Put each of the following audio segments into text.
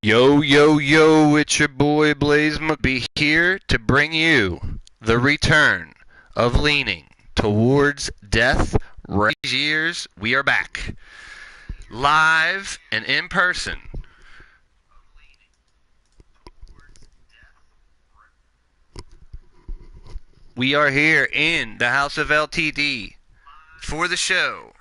Yo, yo, yo, it's your boy Blaze McBee here to bring you the return of Leaning Towards Death. Right years, we are back. Live and in person. We are here in the House of LTD for the show.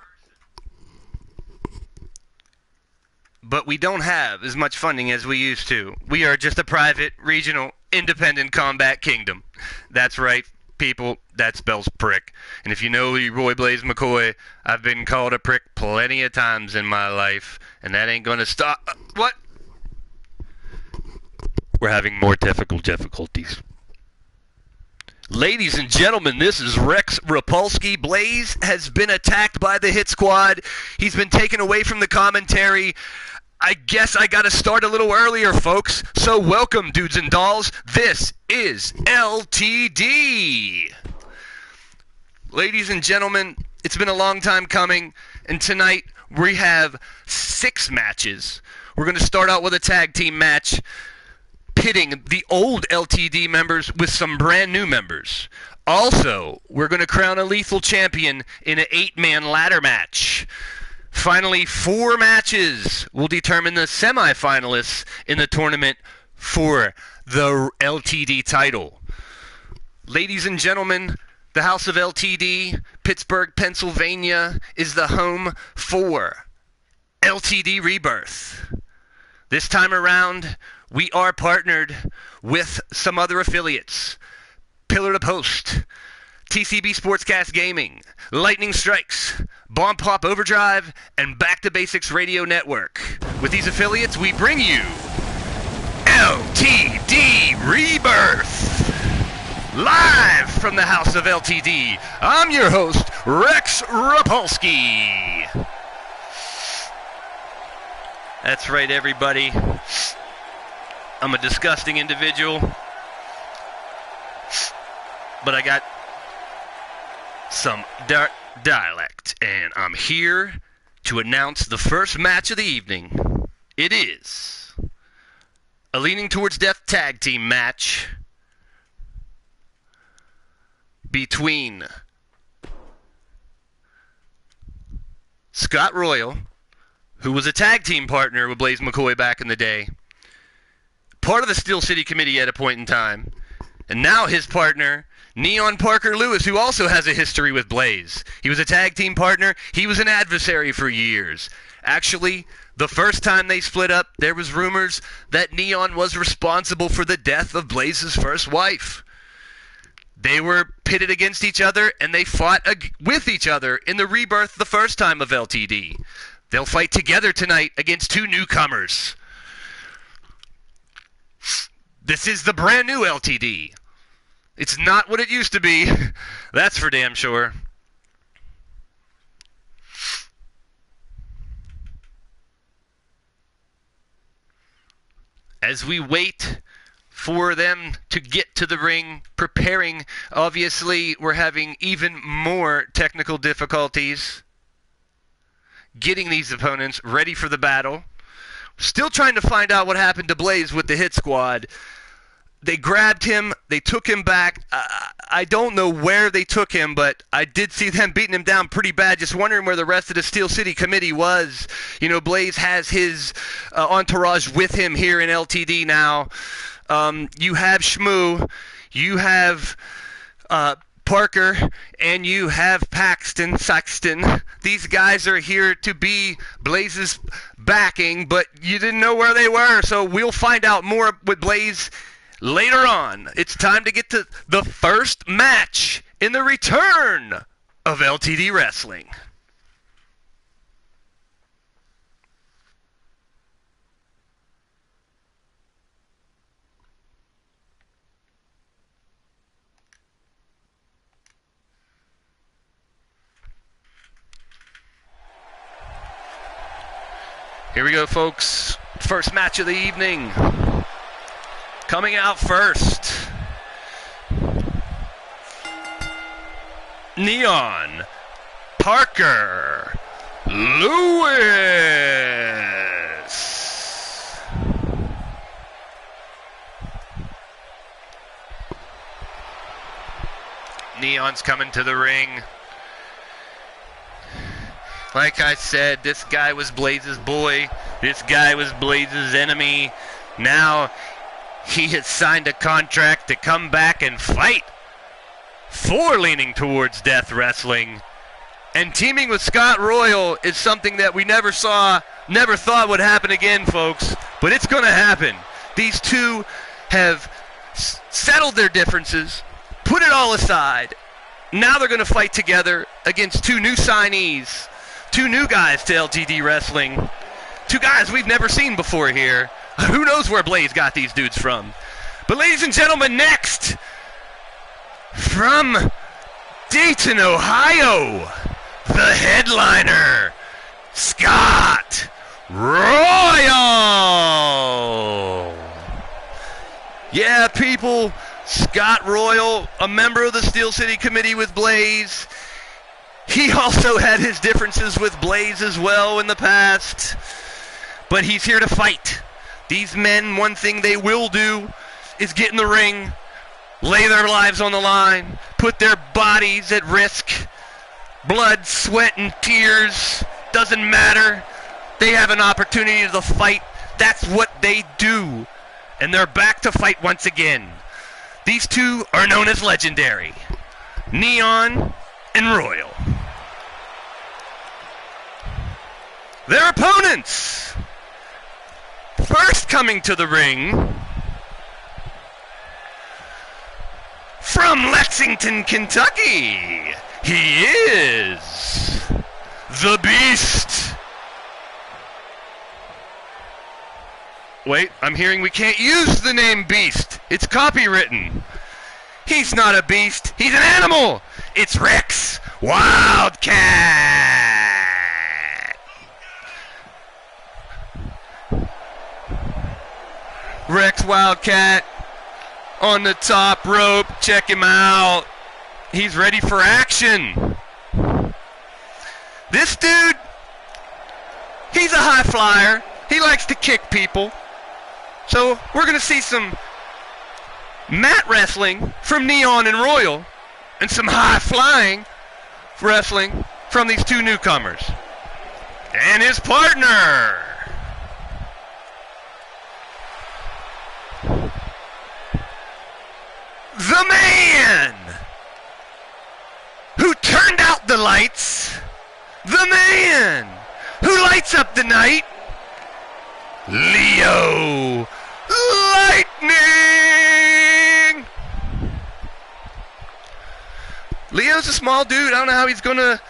But we don't have as much funding as we used to. We are just a private, regional, independent combat kingdom. That's right, people. That spells prick. And if you know Leroy Blaze McCoy, I've been called a prick plenty of times in my life, and that ain't gonna stop. What? We're having more difficulties. Ladies and gentlemen, this is Rex Rapolsky. Blaze has been attacked by the Hit Squad. He's been taken away from the commentary. I guess I gotta start a little earlier, folks. So welcome, dudes and dolls. This is LTD. Ladies and gentlemen, it's been a long time coming, and tonight we have 6 matches. We're going to start out with a tag team match, pitting the old LTD members with some brand new members. Also, we're going to crown a lethal champion in an 8-man ladder match. Finally, 4 matches will determine the semifinalists in the tournament for the LTD title. Ladies and gentlemen, the House of LTD, Pittsburgh, Pennsylvania, is the home for LTD Rebirth. This time around, we are partnered with some other affiliates. Pillar to Post, TCB Sportscast Gaming, Lightning Strikes, Bomb Pop Overdrive, and Back to Basics Radio Network. With these affiliates, we bring you LTD Rebirth. Live from the House of LTD, I'm your host, Rex Rapolsky. That's right, everybody. I'm a disgusting individual, but I got some dialect, and I'm here to announce the first match of the evening. It is a Leaning Towards Death tag team match between Scott Royal, who was a tag team partner with Blaze McCoy back in the day, part of the Steel City Committee at a point in time, and now his partner, Neon Parker Lewis, who also has a history with Blaze. He was a tag team partner. He was an adversary for years. Actually, the first time they split up, there was rumors that Neon was responsible for the death of Blaze's first wife. They were pitted against each other, and they fought with each other in the Rebirth the first time of LTD. They'll fight together tonight against 2 newcomers. This is the brand new LTD. It's not what it used to be. That's for damn sure. As we wait for them to get to the ring, preparing, obviously we're having even more technical difficulties getting these opponents ready for the battle. Still trying to find out what happened to Blaze with the Hit Squad. They grabbed him. They took him back. I don't know where they took him, but I did see them beating him down pretty bad. Just wondering where the rest of the Steel City Committee was. You know, Blaze has his entourage with him here in LTD now. You have Shmoo. You have Parker, and you have Paxton, Saxton. These guys are here to be Blaze's backing, but you didn't know where they were, so we'll find out more with Blaze later on. It's time to get to the first match in the return of LTD Wrestling. Here we go, folks. First match of the evening. Coming out first, Neon Parker Lewis. 「Neon's coming to the ring. Like I said, this guy was Blaze's boy. This guy was Blaze's enemy. Now he has signed a contract to come back and fight for Leaning Towards Death Wrestling. And teaming with Scott Royal is something that we never saw, never thought would happen again, folks. But it's going to happen. These two have settled their differences, put it all aside. Now they're going to fight together against two new signees, two new guys to LTD Wrestling, two guys we've never seen before here. Who knows where Blaze got these dudes from? But ladies and gentlemen, next, from Dayton, Ohio, the headliner, Scott Royal. Yeah, people, Scott Royal, a member of the Steel City Committee with Blaze. He also had his differences with Blaze as well in the past, but he's here to fight. These men, one thing they will do is get in the ring, lay their lives on the line, put their bodies at risk. Blood, sweat, and tears, doesn't matter. They have an opportunity to fight. That's what they do. And they're back to fight once again. These two are known as legendary, Neon and Royal. Their opponents, first coming to the ring, from Lexington, Kentucky, he is the Beast. Wait, I'm hearing we can't use the name Beast. It's copywritten. He's not a beast. He's an animal. It's Rex Wildcat. Rex Wildcat on the top rope. Check him out. He's ready for action. This dude, he's a high flyer. He likes to kick people. So we're going to see some mat wrestling from Neon and Royal and some high flying wrestling from these two newcomers. And his partner, the man who turned out the lights, the man who lights up the night, Leo Lightning. Leo's a small dude. I don't know how he's going to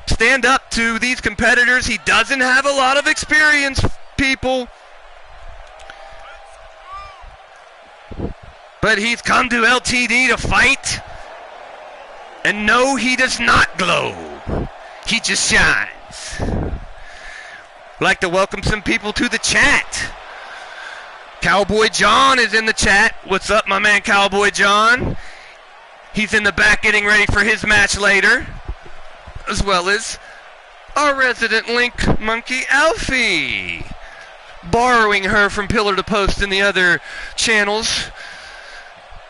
stand up to these competitors. He doesn't have a lot of experience, people. But he's come to LTD to fight. And no, he does not glow. He just shines. I'd like to welcome some people to the chat. Cowboy John is in the chat. What's up, my man Cowboy John? He's in the back getting ready for his match later. As well as our resident Link Monkey, Alfie. Borrowing her from Pillar to Post and the other channels.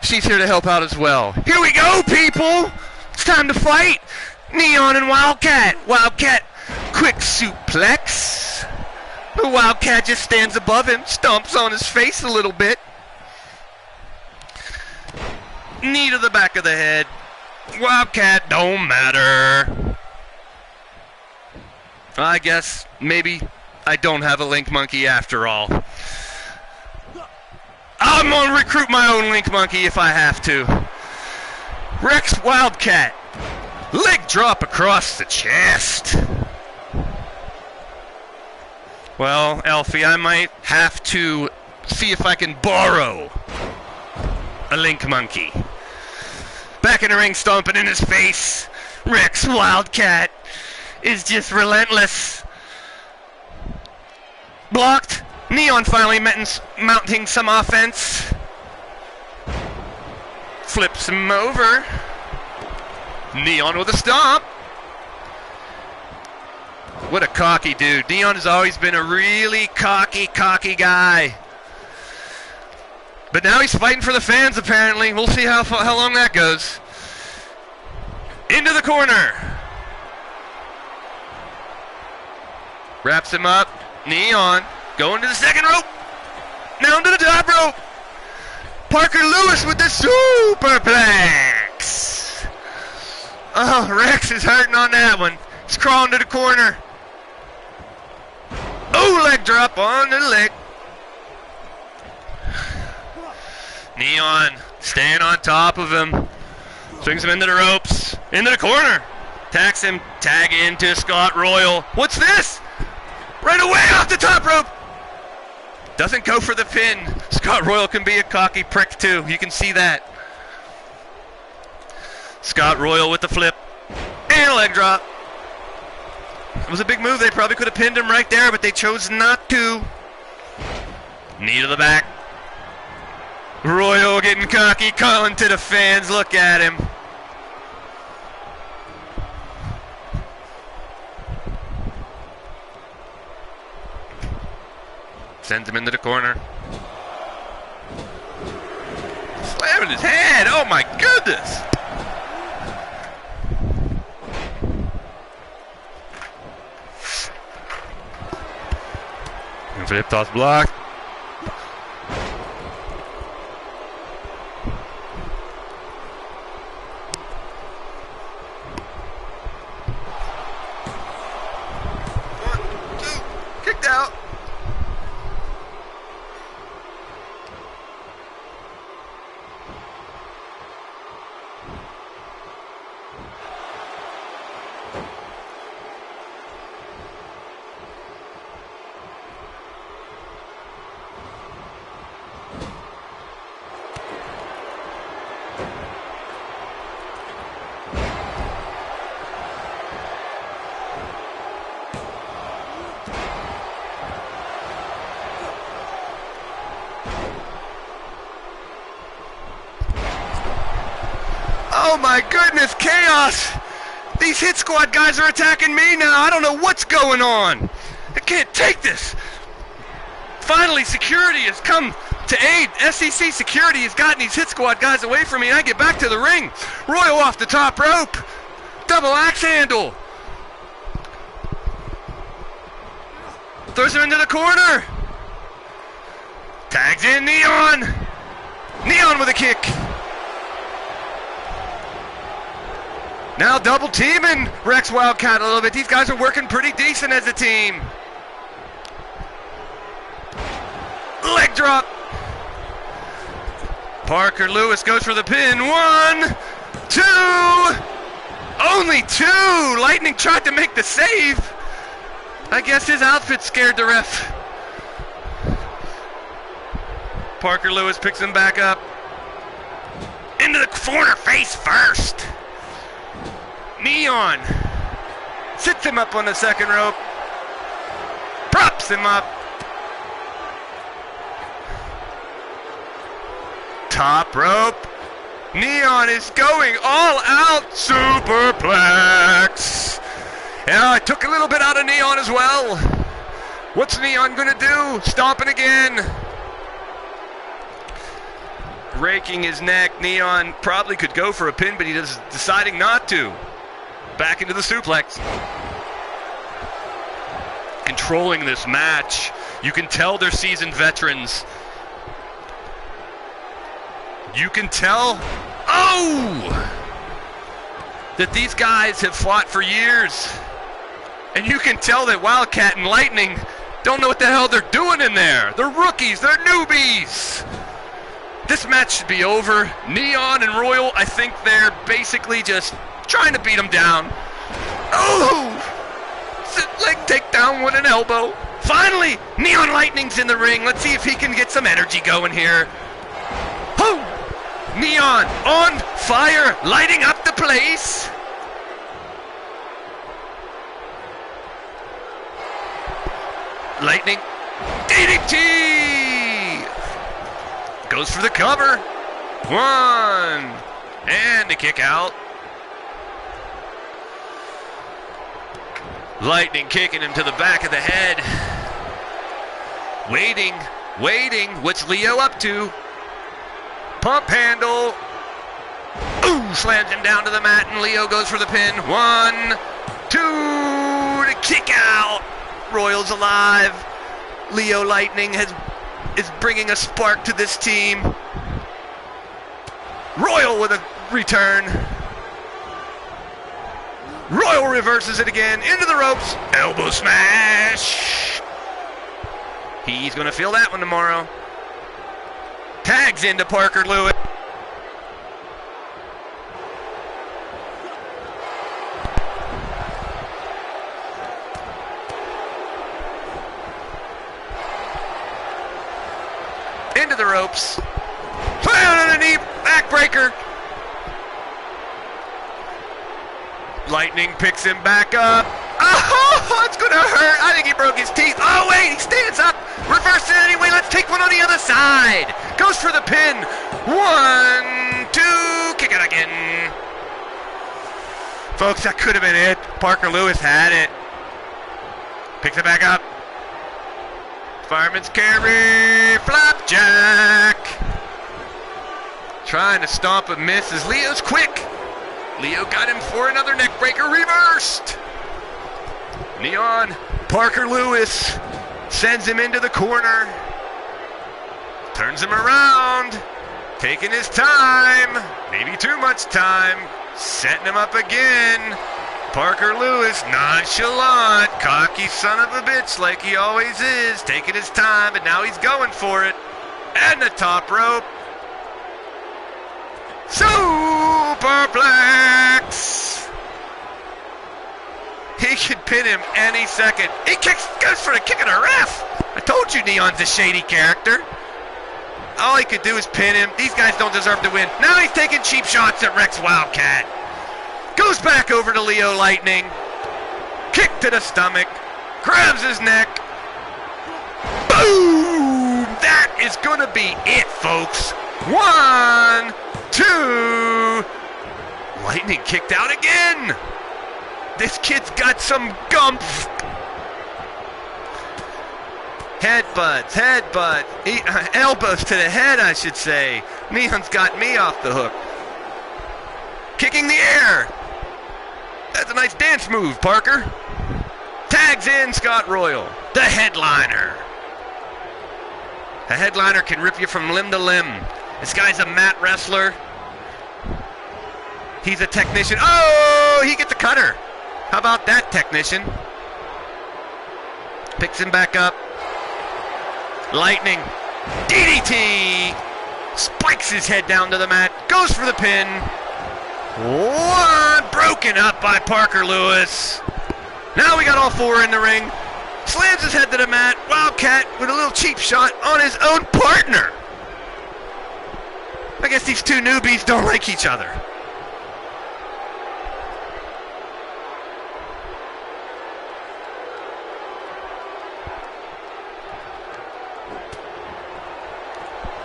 She's here to help out as well. Here we go, people! It's time to fight! Neon and Wildcat. Wildcat, quick suplex. The Wildcat just stands above him, stomps on his face a little bit. Knee to the back of the head. Wildcat don't matter. I guess maybe I don't have a Link Monkey after all. I'm going to recruit my own Link Monkey if I have to. Rex Wildcat. Leg drop across the chest. Well, Alfie, I might have to see if I can borrow a Link Monkey. Back in the ring, stomping in his face. Rex Wildcat is just relentless. Blocked. Neon finally mounting some offense. Flips him over. Neon with a stomp. What a cocky dude. Neon has always been a really cocky guy. But now he's fighting for the fans, apparently. We'll see how long that goes. Into the corner. Wraps him up. Neon going to the second rope. Now to the top rope. Parker Lewis with the superplex. Oh, Rex is hurting on that one. He's crawling to the corner. Oh, leg drop on the leg. Neon staying on top of him. Swings him into the ropes. Into the corner. Tacks him. Tag into Scott Royal. What's this? Right away off the top rope. Doesn't go for the pin. Scott Royal can be a cocky prick too. You can see that. Scott Royal with the flip. And a leg drop. It was a big move. They probably could have pinned him right there, but they chose not to. Knee to the back. Royal getting cocky, calling to the fans. Look at him. Sends him into the corner. Slamming his head. Oh my goodness. And flip toss block. One, two, kicked out. Oh my goodness, chaos! These Hit Squad guys are attacking me now. I don't know what's going on. I can't take this. Finally, security has come to aid. SEC security has gotten these Hit Squad guys away from me, and I get back to the ring. Royal off the top rope. Double axe handle. Throws him into the corner. Tags in Neon. Neon with a kick. Now double teaming Rex Wildcat a little bit. These guys are working pretty decent as a team. Leg drop. Parker Lewis goes for the pin. 1, 2. Only 2. Lightning tried to make the save. I guess his outfit scared the ref. Parker Lewis picks him back up. Into the corner face first. Neon sits him up on the second rope, props him up. Top rope. Neon is going all out. Superplex. Yeah, I took a little bit out of Neon as well. What's Neon gonna do? Stomping again. Raking his neck. Neon probably could go for a pin, but he is deciding not to. Back into the suplex. Controlling this match. You can tell they're seasoned veterans. You can tell, that these guys have fought for years. And you can tell that Wildcat and Lightning don't know what the hell they're doing in there. They're rookies, they're newbies. This match should be over. Neon and Royal, I think they're basically just trying to beat him down. Oh! Leg takedown with an elbow. Finally, Neon Lightning's in the ring. Let's see if he can get some energy going here. Oh! Neon on fire, lighting up the place. Lightning. DDT! Goes for the cover. 1. And the kick out. Lightning kicking him to the back of the head. Waiting. What's Leo up to? Pump handle. Ooh, slams him down to the mat, and Leo goes for the pin. 1, 2, to kick out. Royal's alive. Leo Lightning is bringing a spark to this team. Royal with a return. Royal reverses it again, into the ropes. Elbow smash. He's going to feel that one tomorrow. Tags into Parker Lewis. Into the ropes. Slam on a knee, backbreaker. Lightning picks him back up. Oh, it's gonna hurt. I think he broke his teeth. Oh wait, he stands up. Reverses it anyway. Let's take one on the other side. Goes for the pin. 1, 2, kick it again. Folks, that could have been it. Parker Lewis had it. Picks it back up. Fireman's carry. Flapjack. Trying to stomp but misses. Leo's quick. Leo got him for another neck breaker. Reversed. Neon. Parker Lewis sends him into the corner. Turns him around. Taking his time. Maybe too much time. Setting him up again. Parker Lewis, nonchalant, cocky son of a bitch like he always is, taking his time, and now he's going for it. And the top rope. Superplex. He could pin him any second. He goes for the kick of the ref. I told you Neon's a shady character. All he could do is pin him. These guys don't deserve to win. Now he's taking cheap shots at Rex Wildcat. Goes back over to Leo Lightning. Kick to the stomach. Grabs his neck. Boom! That is going to be it, folks. 1, 2. Lightning kicked out again. This kid's got some gumph. Headbutts. Elbows to the head, I should say. Neon's got me off the hook. Kicking the air. That's a nice dance move, Parker. Tags in Scott Royal, the headliner. A headliner can rip you from limb to limb. This guy's a mat wrestler. He's a technician. Oh, he gets a cutter. How about that, technician? Picks him back up. Lightning. DDT. Spikes his head down to the mat. Goes for the pin. 1, broken up by Parker Lewis. Now we got all 4 in the ring. Slams his head to the mat. Wildcat with a little cheap shot on his own partner. I guess these two newbies don't like each other.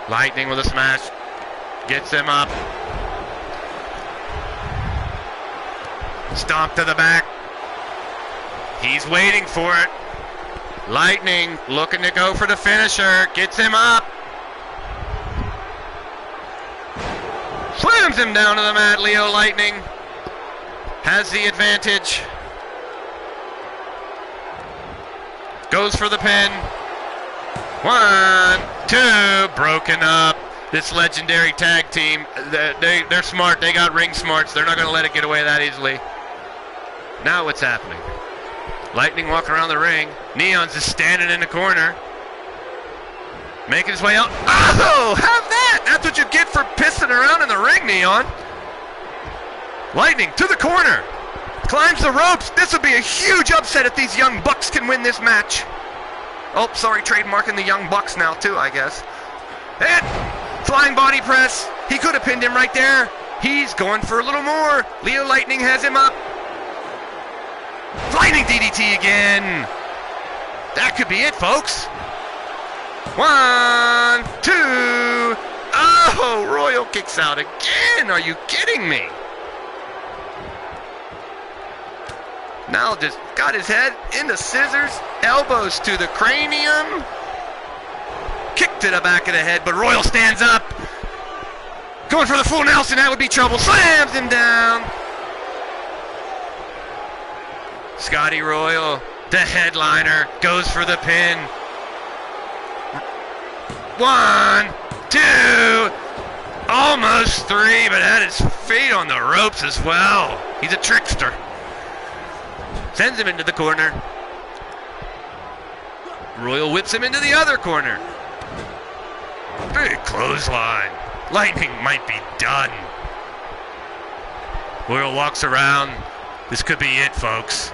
Lightning with a smash. Gets him up. Stomp to the back. He's waiting for it. Lightning looking to go for the finisher. Gets him up. Slams him down to the mat. Leo Lightning has the advantage. Goes for the pin. 1, 2, broken up. This legendary tag team, they're smart. They got ring smarts. They're not going to let it get away that easily. Now what's happening? Lightning walking around the ring. Neon's just standing in the corner. Making his way out. Oh, have that! That's what you get for pissing around in the ring, Neon. Lightning to the corner. Climbs the ropes. This would be a huge upset if these young bucks can win this match. Oh, sorry, trademarking the young bucks now too, I guess. And flying body press. He could have pinned him right there. He's going for a little more. Leo Lightning has him up. Lightning DDT again. That could be it, folks. 1, 2. Oh, Royal kicks out again. Are you kidding me? Now just got his head in the scissors. Elbows to the cranium. Kick to the back of the head, but Royal stands up. Going for the full Nelson, that would be trouble. Slams him down. Scotty Royal, the headliner, goes for the pin. 1, 2, almost 3, but had his feet on the ropes as well. He's a trickster. Sends him into the corner. Royal whips him into the other corner. Big clothesline. Lightning might be done. Royal walks around. This could be it, folks.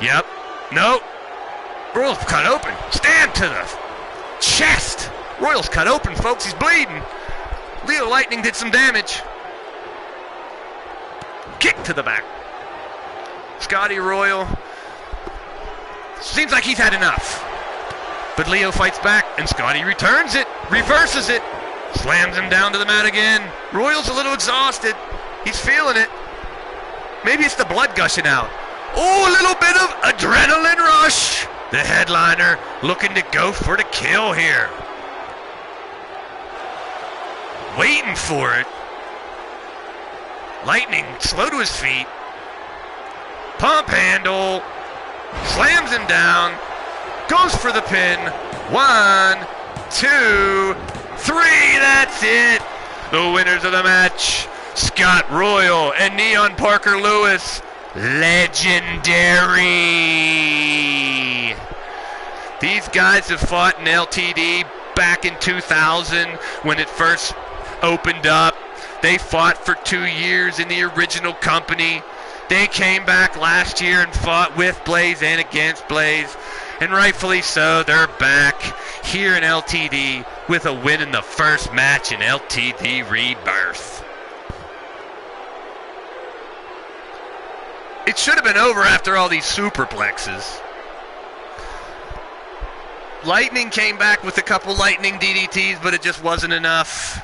Yep. Nope. Royal's cut open. Stand to the chest. Royal's cut open, folks. He's bleeding. Leo Lightning did some damage. Kick to the back. Scotty Royal. Seems like he's had enough. But Leo fights back, and Scotty returns it. Reverses it. Slams him down to the mat again. Royal's a little exhausted. He's feeling it. Maybe it's the blood gushing out. Oh, a little bit of adrenaline rush. The headliner looking to go for the kill here. Waiting for it. Lightning slow to his feet. Pump handle. Slams him down. Goes for the pin. 1, 2, 3. That's it. The winners of the match, Scott Royal and Neon Parker Lewis. Legendary. These guys have fought in LTD back in 2000 when it first opened up. They fought for 2 years in the original company. They came back last year and fought with Blaze and against Blaze. And rightfully so, they're back here in LTD with a win in the first match in LTD Rebirth. It should have been over after all these superplexes. Lightning came back with a couple lightning DDTs, but it just wasn't enough.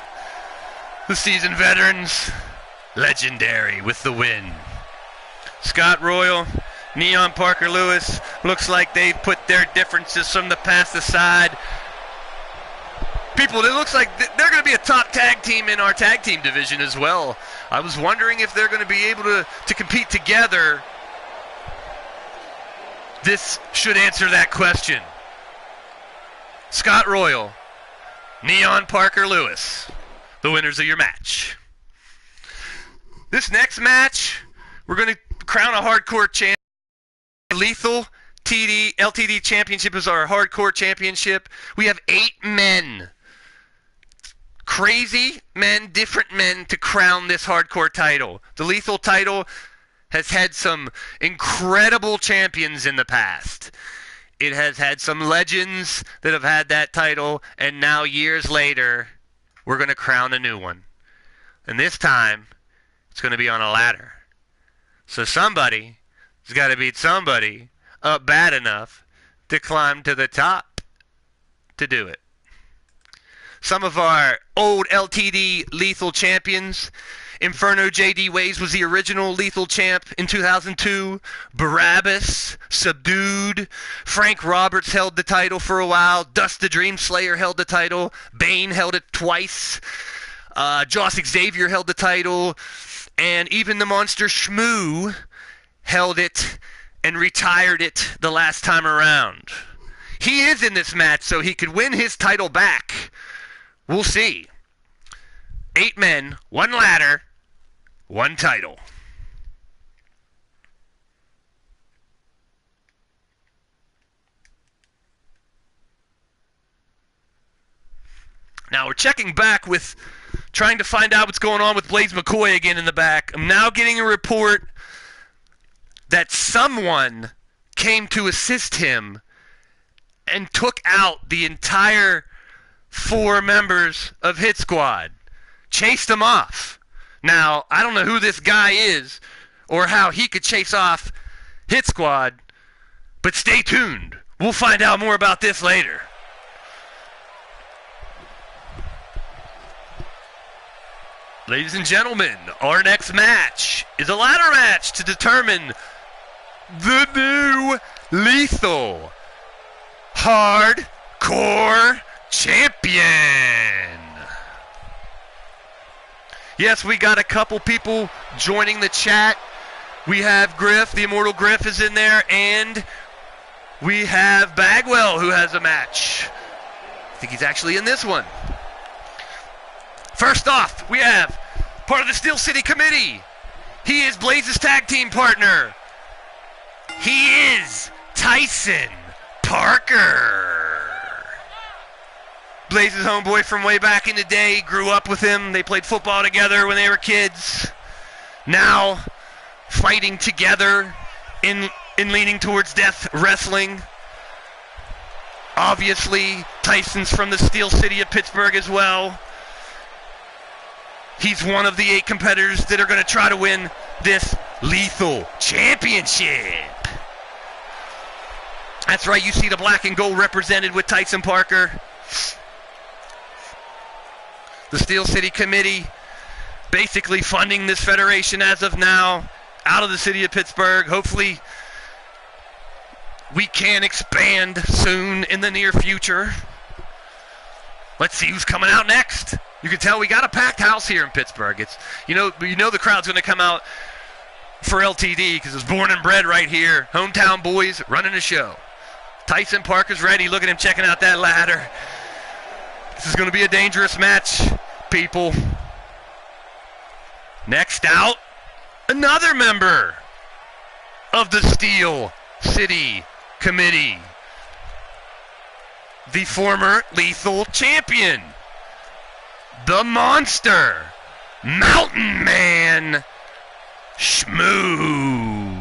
The seasoned veterans, legendary with the win. Scott Royal, Neon Parker Lewis, looks like they've put their differences from the past aside. People, it looks like they're going to be a top tag team in our tag team division as well. I was wondering if they're going to be able to compete together. This should answer that question. Scott Royal, Neon Parker Lewis, the winners of your match. This next match, we're going to crown a hardcore champion. Lethal LTD Championship is our hardcore championship. We have 8 men. Crazy men, different men to crown this hardcore title. The Lethal title has had some incredible champions in the past. It has had some legends that have had that title, and now years later, we're going to crown a new one. And this time, it's going to be on a ladder. So somebody has got to beat somebody up bad enough to climb to the top to do it. Some of our old LTD Lethal champions. Inferno J.D. Ways was the original Lethal champ in 2002. Barabbas, Subdued. Frank Roberts held the title for a while. Dust the Dream Slayer held the title. Bane held it twice. Joss Xavier held the title. And even the Monster Shmoo held it and retired it the last time around. He is in this match, so he could win his title back. We'll see. 8 men, 1 ladder, 1 title. Now we're checking back with trying to find out what's going on with Blaze McCoy again in the back. I'm now getting a report that someone came to assist him and took out the entire 4 members of Hit Squad. Chased them off. Now, I don't know who this guy is or how he could chase off Hit Squad, but stay tuned. We'll find out more about this later. Ladies and gentlemen, our next match is a ladder match to determine the new Lethal Hardcore Champion. Yes, we got a couple people joining the chat. We have Griff, the Immortal Griff is in there, and we have Bagwell who has a match. I think he's actually in this one. First off, we have part of the Steel City Committee. He is Blaze's tag team partner. He is Tyson Parker. Blaze's homeboy from way back in the day. Grew up with him. They played football together when they were kids. Now, fighting together in leaning towards death wrestling. Obviously, Tyson's from the Steel City of Pittsburgh as well. He's one of the 8 competitors that are going to try to win this Lethal Championship. That's right, you see the black and gold represented with Tyson Parker. The Steel City Committee basically funding this federation as of now out of the city of Pittsburgh. Hopefully we can expand soon in the near future. Let's see who's coming out next. You can tell we got a packed house here in Pittsburgh. It's you know the crowd's going to come out for LTD because it's born and bred right here. Hometown boys running the show. Tyson Parker's ready. Look at him checking out that ladder. This is going to be a dangerous match, people. Next out, another member of the Steel City Committee. The former Lethal Champion. The Monster. Mountain Man. Shmoo.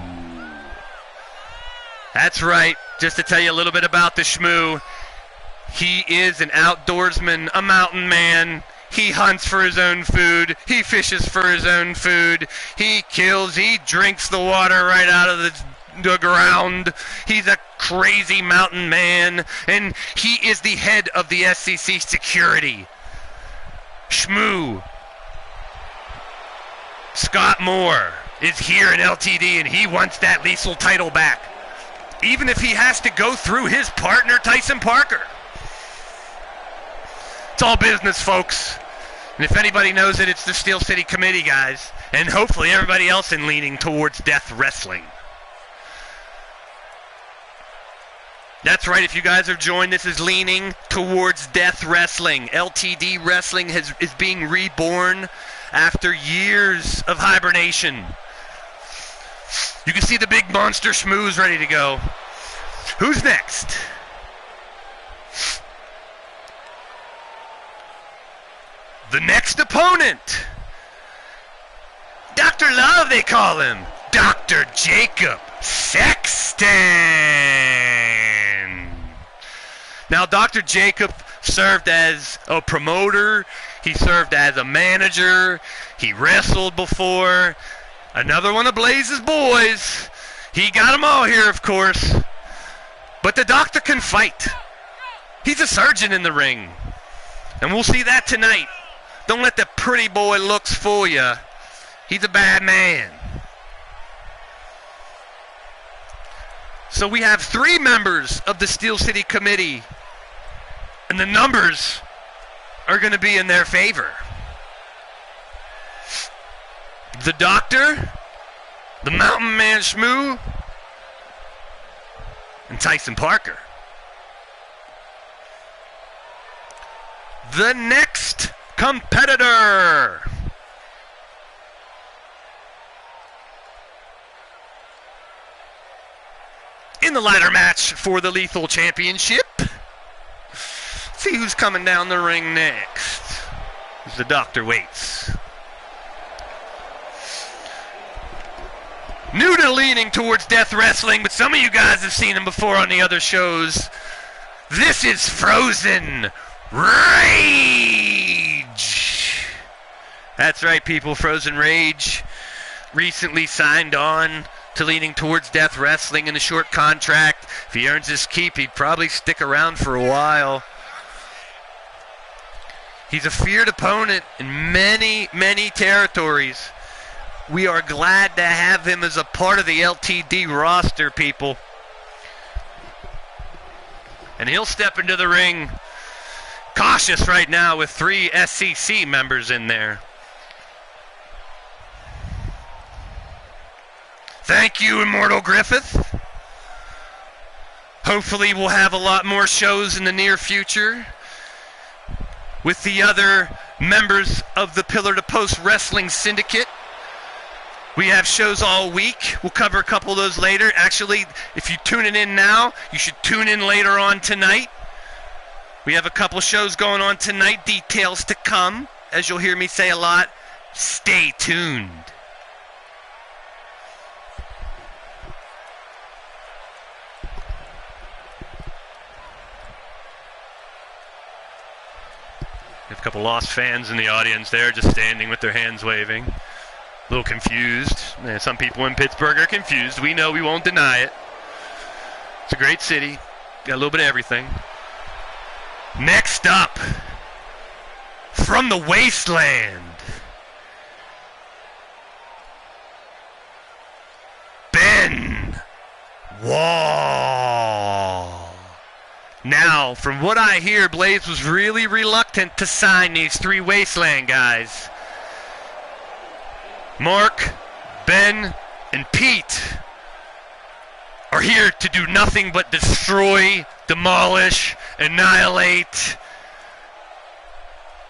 That's right. Just to tell you a little bit about the Shmoo. He is an outdoorsman, a mountain man. He hunts for his own food. He fishes for his own food. He kills. He drinks the water right out of the ground. He's a crazy mountain man. And he is the head of the SCC security. Shmoo. Scott Moore is here in LTD and he wants that Lethal title back. Even if he has to go through his partner, Tyson Parker. It's all business, folks. And if anybody knows it, it's the Steel City Committee, guys. And hopefully everybody else in leaning towards death wrestling. That's right, if you guys have joined, this is leaning towards death wrestling. LTD wrestling is being reborn after years of hibernation. You can see the big monster Shmoo's ready to go. Who's next? The next opponent. Dr. Love, they call him. Dr. Jacob Sexton. Now, Dr. Jacob served as a promoter. He served as a manager. He wrestled before. Another one of Blaze's boys. He got them all here, of course. But the doctor can fight. He's a surgeon in the ring. And we'll see that tonight. Don't let the pretty boy looks fool you. He's a bad man. So we have 3 members of the Steel City Committee. And the numbers are going to be in their favor. The Doctor, the Mountain Man Shmoo, and Tyson Parker. The next competitor. In the ladder match for the Lethal Championship. Let's see who's coming down the ring next. As the Doctor waits. New to leaning towards death wrestling, but some of you guys have seen him before on the other shows. This is Frozen Rage. That's right, people. Frozen Rage recently signed on to leaning towards death wrestling in a short contract. If he earns his keep, he'd probably stick around for a while. He's a feared opponent in many, many territories. We are glad to have him as a part of the LTD roster, people. And he'll step into the ring cautious right now with 3 SCC members in there. Thank you, Immortal Griffith. Hopefully we'll have a lot more shows in the near future with the other members of the Pillar to Post Wrestling Syndicate. We have shows all week. We'll cover a couple of those later. Actually, if you're tuning in now, you should tune in later on tonight. We have a couple shows going on tonight. Details to come. As you'll hear me say a lot, stay tuned. We have a couple Lost fans in the audience there, just standing with their hands waving. A little confused. Some people in Pittsburgh are confused. We know, we won't deny it. It's a great city. Got a little bit of everything. Next up, from the wasteland, Ben Wall. Now, from what I hear, Blaze was really reluctant to sign these three wasteland guys. Mark, Ben, and Pete are here to do nothing but destroy, demolish, annihilate.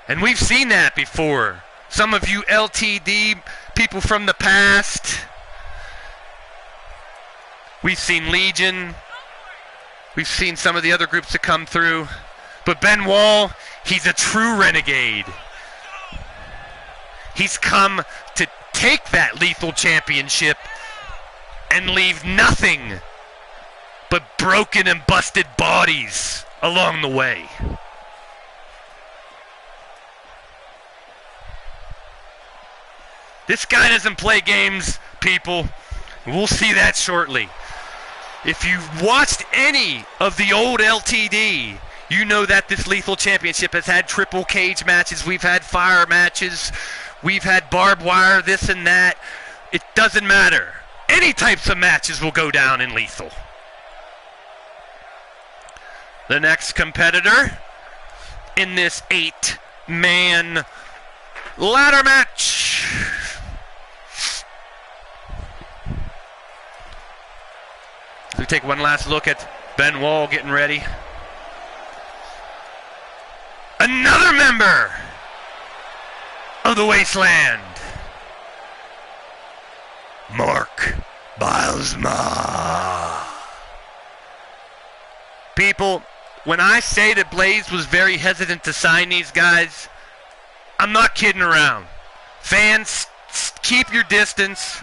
And we've seen that before. Some of you LTD people from the past. We've seen Legion. We've seen some of the other groups that come through. But Ben Wall, he's a true renegade. He's come to take that lethal championship and leave nothing but broken and busted bodies along the way. This guy doesn't play games, people. We'll see that shortly. If you've watched any of the old LTD, you know that this lethal championship has had triple cage matches. We've had fire matches. We've had barbed wire, this and that. It doesn't matter. Any types of matches will go down in lethal. The next competitor in this 8-man ladder match. We take one last look at Ben Wall getting ready. Another member of the Wasteland, Mark Bilesma. People, when I say that Blaze was very hesitant to sign these guys, I'm not kidding around. Fans, keep your distance.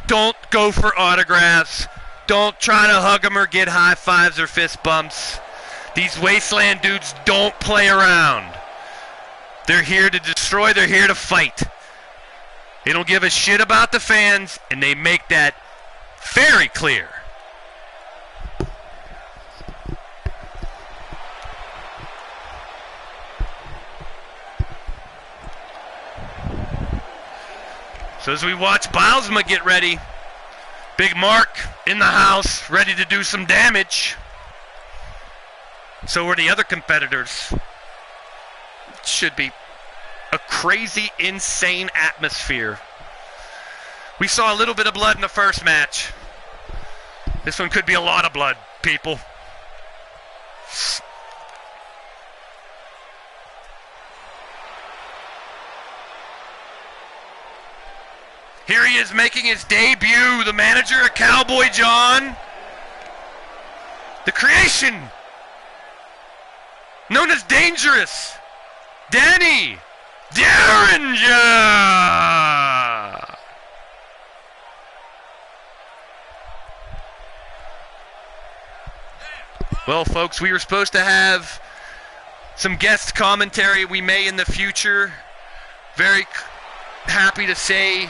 Don't go for autographs. Don't try to hug them or get high fives or fist bumps. These Wasteland dudes don't play around. They're here to destroy. They're here to fight. They don't give a shit about the fans, and they make that very clear. So as we watch Bilesma get ready, Big Mark in the house, ready to do some damage. So are the other competitors. It should be a crazy, insane atmosphere. We saw a little bit of blood in the first match. This one could be a lot of blood, people. Here he is making his debut, the manager of Cowboy John. The creation, known as Dangerous, Danny Derringer. Well, folks, we were supposed to have some guest commentary. We may in the future. Very happy to say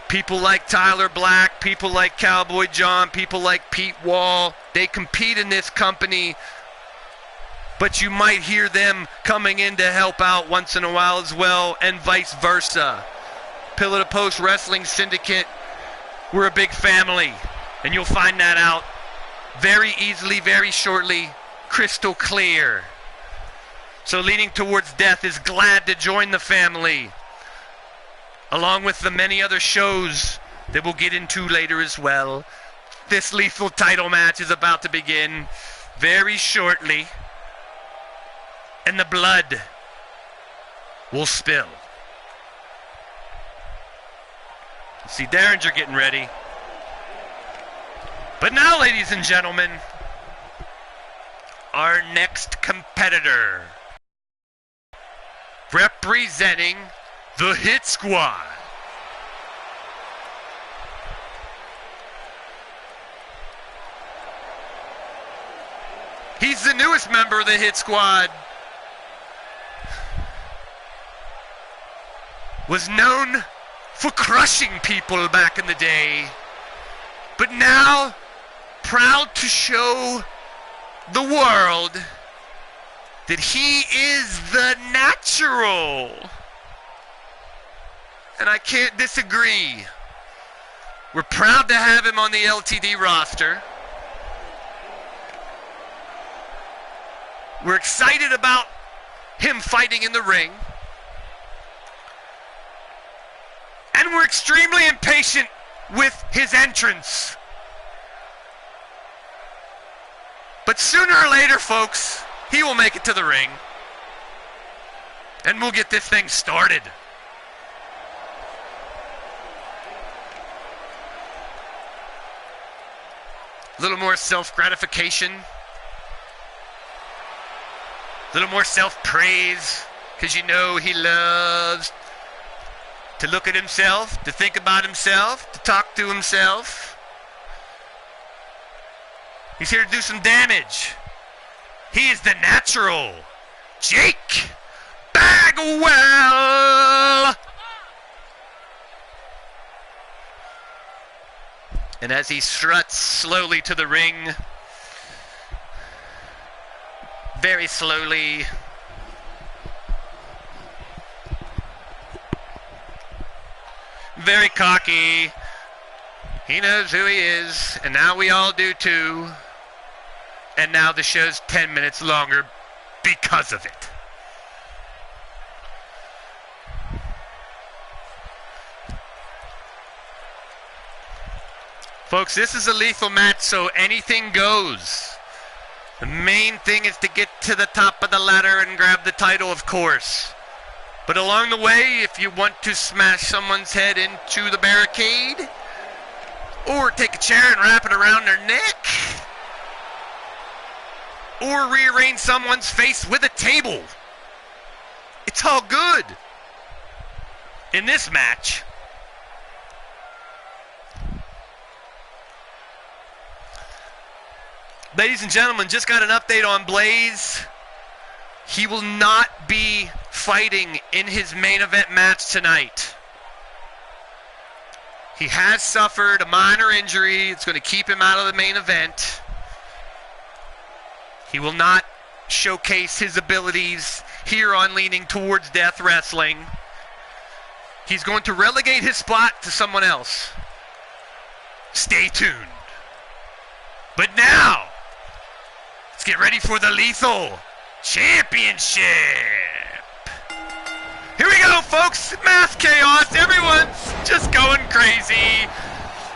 people like Tyler Black, people like Cowboy John, people like Pete Wall, they compete in this company, but you might hear them coming in to help out once in a while as well, and vice versa. Pillar to Post Wrestling Syndicate, we're a big family, and you'll find that out very easily, very shortly, crystal clear. So Leading Towards Death is glad to join the family, along with the many other shows that we'll get into later as well. This lethal title match is about to begin very shortly, and the blood will spill. See Derringer getting ready. But now, ladies and gentlemen, our next competitor, representing the Hit Squad. He's the newest member of the Hit Squad. Was known for crushing people back in the day, but now proud to show the world that he is the natural. And I can't disagree. We're proud to have him on the LTD roster. We're excited about him fighting in the ring. And we're extremely impatient with his entrance. But sooner or later, folks, he will make it to the ring. And we'll get this thing started. A little more self-gratification. A little more self-praise. Because you know he loves to look at himself, to think about himself, to talk to himself. He's here to do some damage. He is the natural Jake Bagwell. And as he struts slowly to the ring, very slowly, very cocky, he knows who he is, and now we all do too. And now the show's 10 minutes longer because of it. Folks, this is a lethal match, so anything goes. The main thing is to get to the top of the ladder and grab the title, of course. But along the way, if you want to smash someone's head into the barricade, or take a chair and wrap it around their neck, or rearrange someone's face with a table, it's all good. In this match, ladies and gentlemen, just got an update on Blaze. He will not be fighting in his main event match tonight. He has suffered a minor injury. It's going to keep him out of the main event. He will not showcase his abilities here on Leaning Towards Death Wrestling. He's going to relegate his spot to someone else. Stay tuned. But now, let's get ready for the Lethal Championship. Here we go, folks. Mass chaos. Everyone's just going crazy.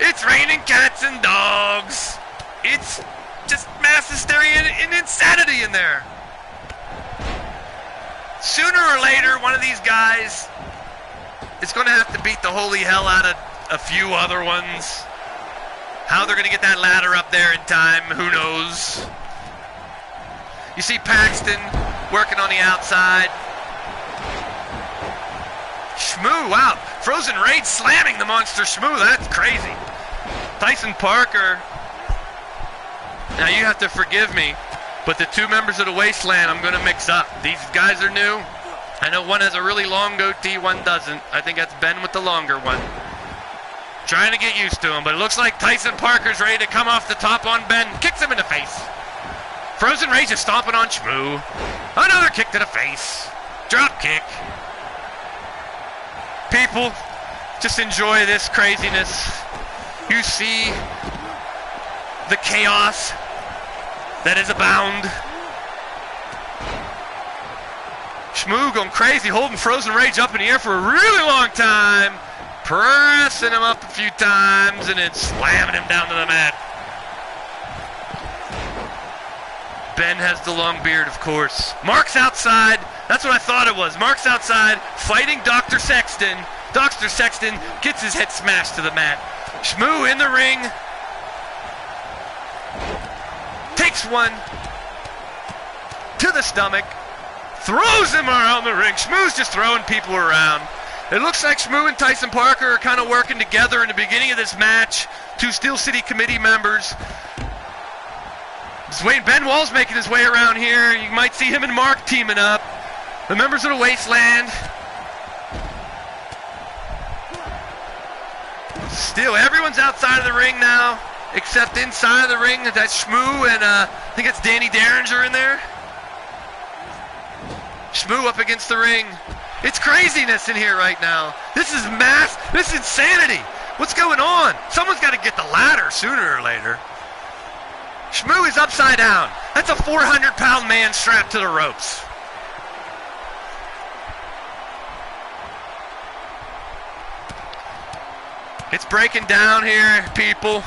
It's raining cats and dogs. It's just mass hysteria and insanity in there. Sooner or later, one of these guys is going to have to beat the holy hell out of a few other ones. How they're going to get that ladder up there in time, who knows? You see Paxton working on the outside. Shmoo, wow. Frozen Rage slamming the monster Shmoo. That's crazy. Tyson Parker. Now you have to forgive me, but the two members of the Wasteland I'm going to mix up. These guys are new. I know one has a really long goatee, one doesn't. I think that's Ben with the longer one. Trying to get used to him, but it looks like Tyson Parker's ready to come off the top on Ben. Kicks him in the face. Frozen Rage is stomping on Shmoo. Another kick to the face. Drop kick. People, just enjoy this craziness. You see the chaos that is abound. Shmoo going crazy, holding Frozen Rage up in the air for a really long time. pressing him up a few times and then slamming him down to the mat. Ben has the long beard, of course. Mark's outside. That's what I thought it was. Mark's outside fighting Dr. Sexton. Dr. Sexton gets his head smashed to the mat. Shmoo in the ring. Takes one to the stomach. Throws him around the ring. Shmoo's just throwing people around. It looks like Shmoo and Tyson Parker are kind of working together in the beginning of this match. Two Steel City Committee members. Ben Wall's making his way around here. You might see him and Mark teaming up. The members of the Wasteland. Still, everyone's outside of the ring now, except inside of the ring. That's Shmoo and I think it's Danny Derringer in there. Shmoo up against the ring. It's craziness in here right now. This is this is insanity. What's going on? Someone's got to get the ladder sooner or later. Shmoo is upside down. That's a 400-pound man strapped to the ropes. It's breaking down here, people.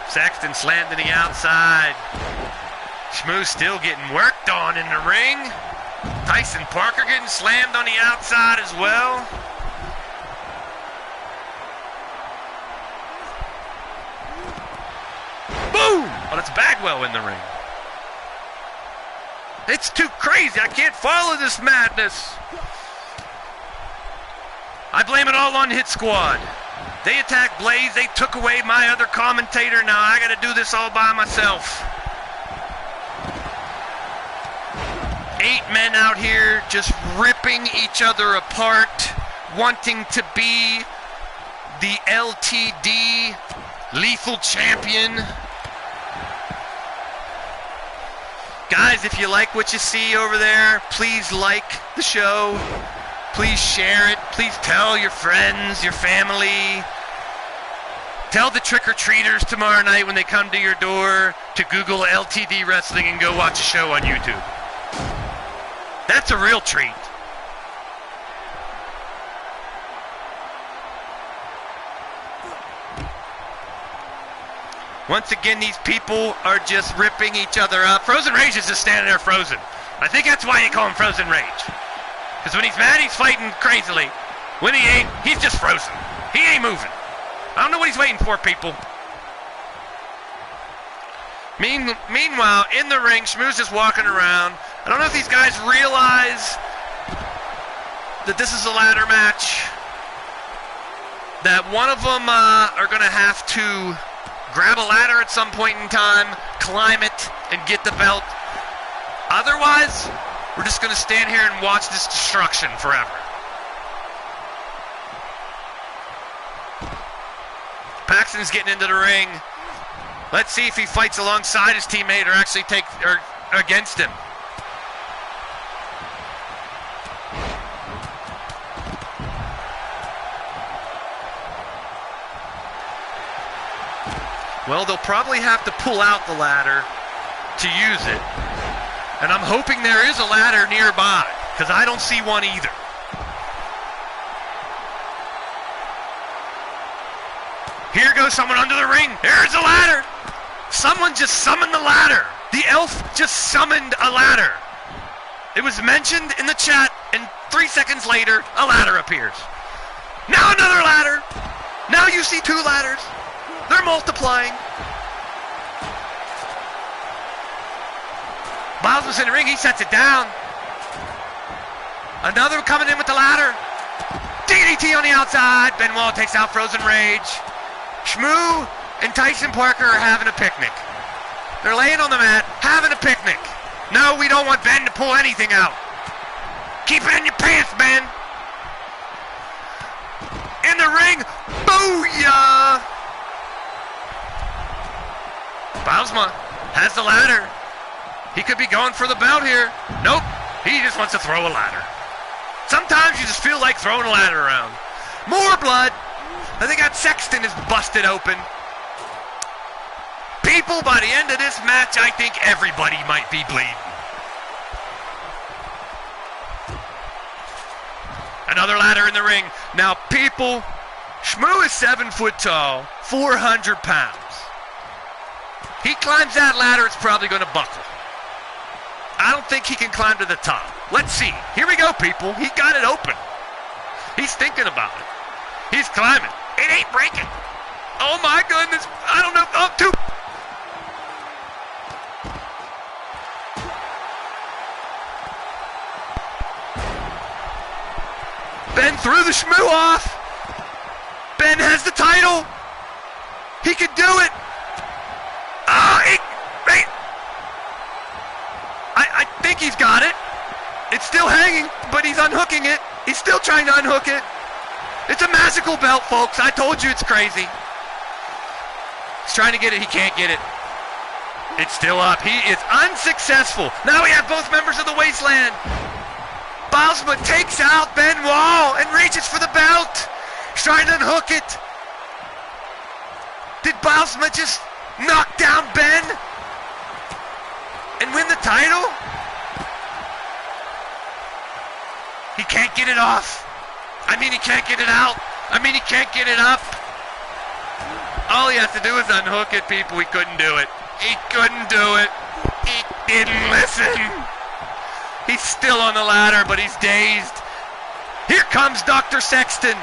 Sexton slammed to the outside. Shmoo still getting worked on in the ring. Tyson Parker getting slammed on the outside as well. Boom! Oh, that's Bagwell in the ring. It's too crazy. I can't follow this madness. I blame it all on Hit Squad. They attacked Blaze. They took away my other commentator. Now I got to do this all by myself. 8 men out here just ripping each other apart, wanting to be the LTD Lethal Champion. Guys, if you like what you see over there, please like the show. Please share it. Please tell your friends, your family. Tell the trick-or-treaters tomorrow night when they come to your door to Google LTD Wrestling and go watch a show on YouTube. That's a real treat. Once again, these people are just ripping each other up. Frozen Rage is just standing there frozen. I think that's why you call him Frozen Rage. Because when he's mad, he's fighting crazily. When he ain't, he's just frozen. He ain't moving. I don't know what he's waiting for, people. Meanwhile, in the ring, Shmoo's just walking around. I don't know if these guys realize that this is a ladder match. That one of them are going to have to grab a ladder at some point in time, climb it, and get the belt. Otherwise, we're just going to stand here and watch this destruction forever. Paxton's getting into the ring. Let's see if he fights alongside his teammate or actually against him. Well, they'll probably have to pull out the ladder to use it. And I'm hoping there is a ladder nearby, because I don't see one either. Here goes someone under the ring. There's a ladder. Someone just summoned the ladder. The elf just summoned a ladder. It was mentioned in the chat, and 3 seconds later, a ladder appears. Now another ladder. Now you see 2 ladders. They're multiplying. Miles was in the ring. He sets it down. Another coming in with the ladder. DDT on the outside. Benoit takes out Frozen Rage. Shmoo and Tyson Parker are having a picnic. They're laying on the mat, having a picnic. No, we don't want Ben to pull anything out. Keep it in your pants, Ben. In the ring. Booyah! Bausma has the ladder. He could be going for the belt here. Nope. He just wants to throw a ladder. Sometimes you just feel like throwing a ladder around. More blood. I think that Sexton is busted open. People, by the end of this match, I think everybody might be bleeding. Another ladder in the ring. Now, people, Shmoo is 7 foot tall, 400 pounds. He climbs that ladder, it's probably going to buckle. I don't think he can climb to the top. Let's see. Here we go, people. He got it open. He's thinking about it. He's climbing. It ain't breaking. Oh, my goodness. I don't know. Oh, two. Ben threw the Shmoo off. Ben has the title. He can do it. I think he's got it. It's still hanging, but he's unhooking it. He's still trying to unhook it. It's a magical belt, folks. I told you it's crazy. He's trying to get it. He can't get it. It's still up. He is unsuccessful. Now we have both members of the Wasteland. Bylsma takes out Ben Wall and reaches for the belt. He's trying to unhook it. Did Bylsma just knock down Ben and win the title? He can't get it off. I mean, he can't get it out. I mean, he can't get it up. All he has to do is unhook it, people. He couldn't do it. He couldn't do it. He didn't listen. He's still on the ladder, but he's dazed. Here comes Dr. Sexton.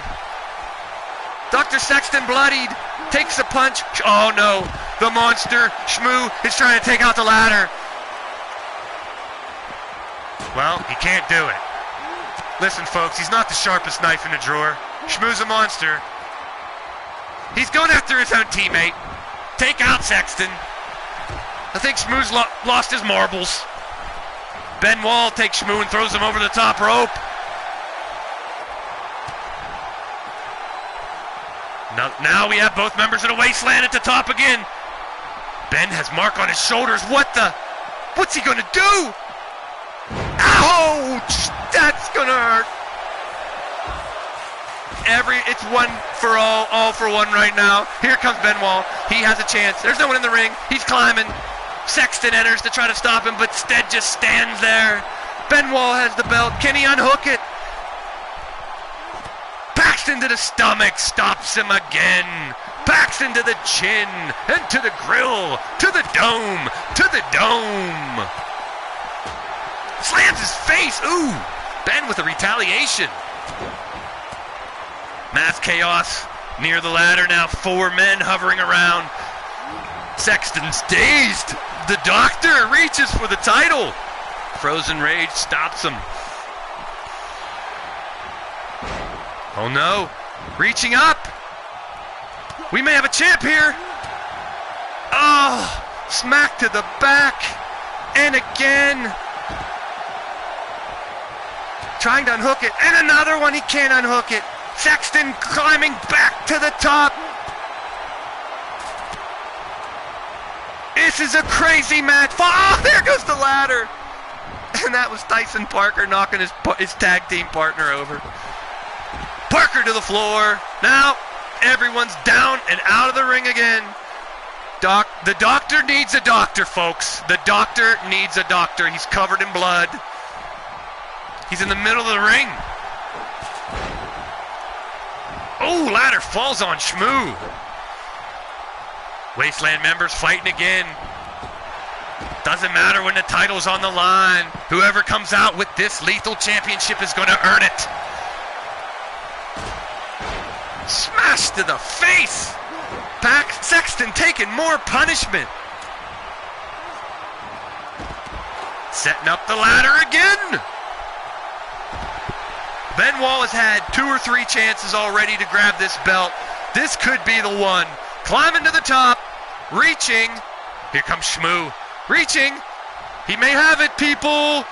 Dr. Sexton bloodied, takes a punch. Oh no, the monster, Shmoo, is trying to take out the ladder. Well, he can't do it. Listen, folks, he's not the sharpest knife in the drawer. Shmoo's a monster. He's going after his own teammate. Take out Sexton. I think Shmoo's lost his marbles. Ben Wall takes Shmoo and throws him over the top rope. Now we have both members of the Wasteland at the top again. Ben has Mark on his shoulders. What's he gonna do? Ouch! That's gonna hurt. It's one for all for one right now. Here comes Ben Wall. He has a chance. There's no one in the ring. He's climbing. Sexton enters to try to stop him, but Stead just stands there. Ben Wall has the belt. Can he unhook it? Paxton to the stomach, stops him again. Paxton to the chin, and to the grill, to the dome, to the dome. Slams his face. Ooh, Ben with a retaliation. Mass chaos near the ladder now. 4 men hovering around. Sexton's dazed. The Doctor reaches for the title. Frozen Rage stops him. Oh no, reaching up. We may have a champ here. Oh, smack to the back. And again. Trying to unhook it. And another one, he can't unhook it. Sexton climbing back to the top. This is a crazy match. Oh, there goes the ladder. And that was Tyson Parker knocking his tag team partner over. Parker to the floor. Now, everyone's down and out of the ring again. The Doctor needs a doctor, folks. The Doctor needs a doctor. He's covered in blood. He's in the middle of the ring. Oh, ladder falls on Shmoo. Wasteland members fighting again. Doesn't matter when the title's on the line. Whoever comes out with this lethal championship is going to earn it. Smash to the face. Sexton taking more punishment. Setting up the ladder again. Ben Wall has had 2 or 3 chances already to grab this belt. This could be the one. Climbing to the top. Reaching. Here comes Shmoo. Reaching. He may have it, people.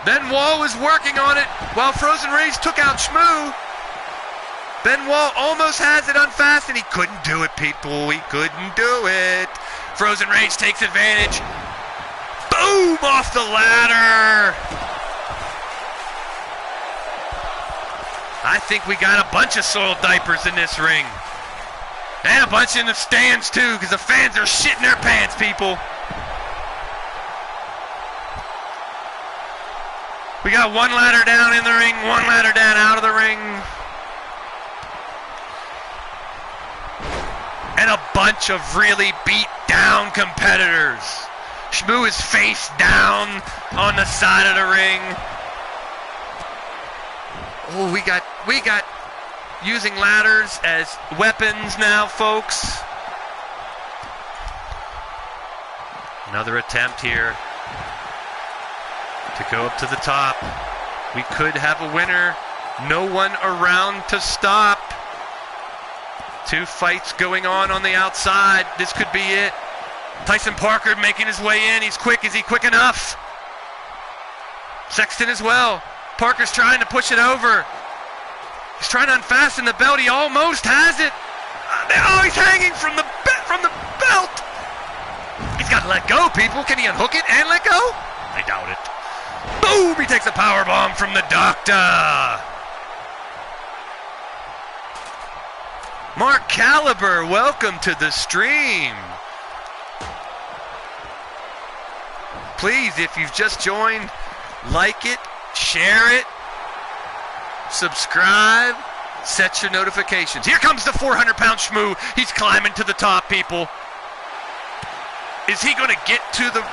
Ben Wall was working on it while Frozen Rage took out Shmoo. Ben Wall almost has it unfast, and he couldn't do it, people. He couldn't do it. Frozen Rage takes advantage. Boom! Off the ladder. I think we got a bunch of soiled diapers in this ring. And a bunch in the stands too, because the fans are shitting their pants, people. We got one ladder down in the ring, one ladder down out of the ring. And a bunch of really beat down competitors. Shmoo is face down on the side of the ring. Oh, we got using ladders as weapons now, folks. Another attempt here to go up to the top. We could have a winner. No one around to stop. Two fights going on the outside. This could be it. Tyson Parker making his way in. He's quick. Is he quick enough? Sexton as well. Parker's trying to push it over. He's trying to unfasten the belt. He almost has it. Oh, he's hanging from the belt. He's got to let go, people. Can he unhook it and let go? I doubt it. Boom! He takes a power bomb from the doctor. Mark Caliber, welcome to the stream. Please, if you've just joined, like it, share it, subscribe, set your notifications. Here comes the 400-pound Shmoo. He's climbing to the top, people. Is he going to get to the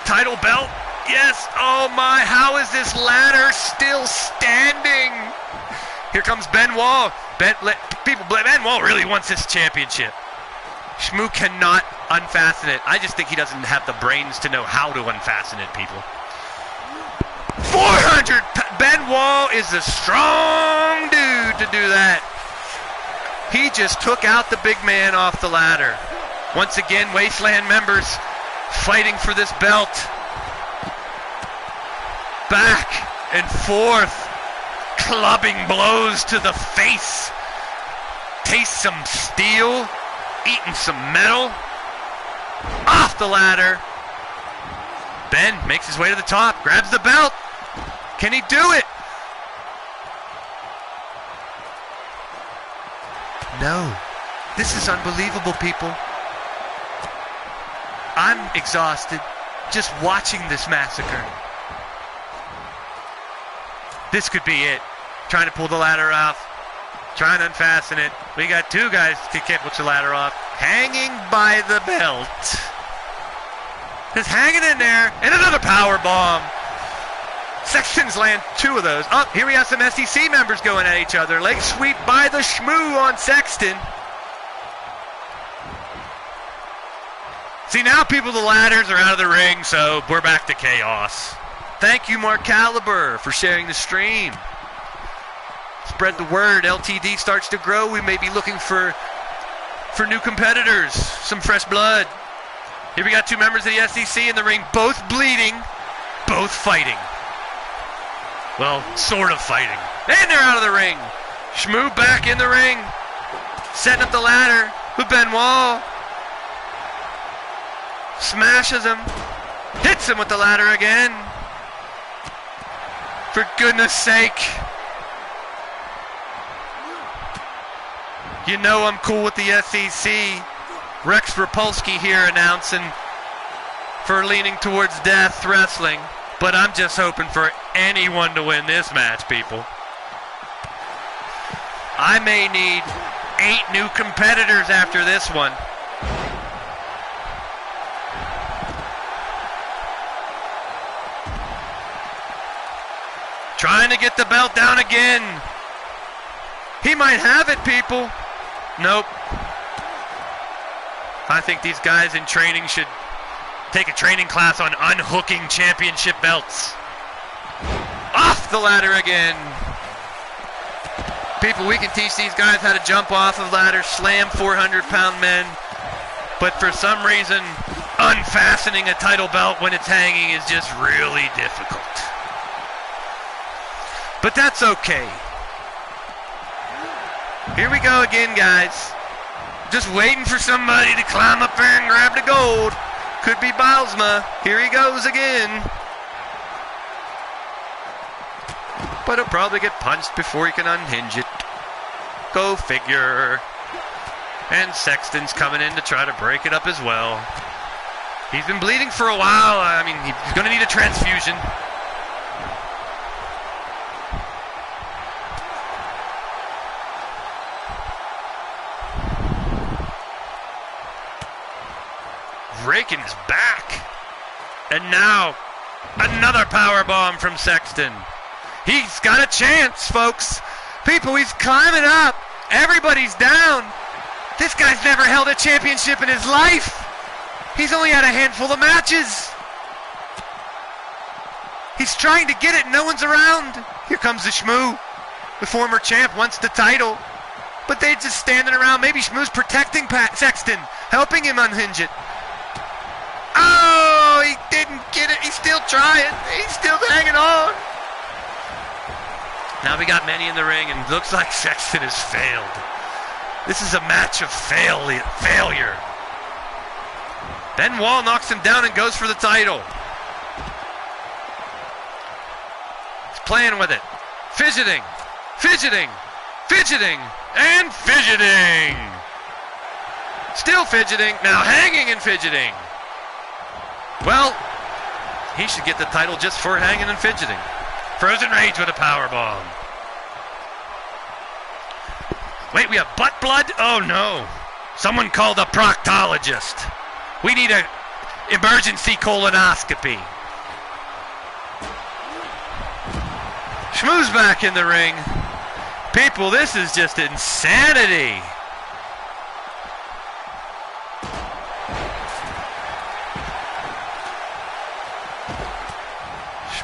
title belt? Yes. Oh my, how is this ladder still standing? Here comes Benoit. Benoit really wants this championship. Shmoo cannot unfasten it. I just think he doesn't have the brains to know how to unfasten it, people. 400! Benoit is a strong dude to do that. He just took out the big man off the ladder. Once again, Wasteland members fighting for this belt. Back and forth, clubbing blows to the face. Taste some steel, eating some metal. Off the ladder. Ben makes his way to the top, grabs the belt. Can he do it? No. This is unbelievable, people. I'm exhausted just watching this massacre. This could be it. Trying to pull the ladder off. Trying to unfasten it. We got two guys who can't push the ladder off. Hanging by the belt. Just hanging in there. And another power bomb. Sexton's land two of those. Oh, here we have some SEC members going at each other. Leg sweep by the Shmoo on Sexton. See, now people, the ladders are out of the ring, so we're back to chaos. Thank you, Mark Caliber, for sharing the stream. Spread the word. LTD starts to grow. We may be looking for new competitors, some fresh blood. Here we got two members of the SEC in the ring, both bleeding, both fighting. Well, sort of fighting. And they're out of the ring. Shmoo back in the ring, setting up the ladder with Benoit. Smashes him, hits him with the ladder again. For goodness sake. You know I'm cool with the SEC. Rex Rapolsky here announcing for Leaning Towards Death Wrestling. But I'm just hoping for anyone to win this match, people. I may need 8 new competitors after this one. Trying to get the belt down again. He might have it, people. Nope. I think these guys in training should take a training class on unhooking championship belts. Off the ladder again. People, we can teach these guys how to jump off of ladders, slam 400-pound men. But for some reason, unfastening a title belt when it's hanging is just really difficult. But that's okay. Here we go again, guys. Just waiting for somebody to climb up there and grab the gold. Could be Bilesma. Here he goes again. but he'll probably get punched before he can unhinge it. Go figure. And Sexton's coming in to try to break it up as well. He's been bleeding for a while. I mean, he's going to need a transfusion. Raking his back. And now, another power bomb from Sexton. He's got a chance, folks. People, he's climbing up. Everybody's down. This guy's never held a championship in his life. He's only had a handful of matches. He's trying to get it, no one's around. Here comes the Shmoo. The former champ wants the title. But they're just standing around. Maybe Shmoo's protecting Sexton, helping him unhinge it. Oh, he didn't get it. He's still trying. He's still hanging on. Now we got many in the ring, and it looks like Sexton has failed. This is a match of failure. Then Wall knocks him down and goes for the title. He's playing with it. Fidgeting, fidgeting, fidgeting, and fidgeting. Still fidgeting, now hanging and fidgeting. Well, he should get the title just for hanging and fidgeting. Frozen Rage with a power bomb. Wait, we have butt blood? Oh no. Someone called a proctologist. We need an emergency colonoscopy. Shmoo's back in the ring. People, this is just insanity.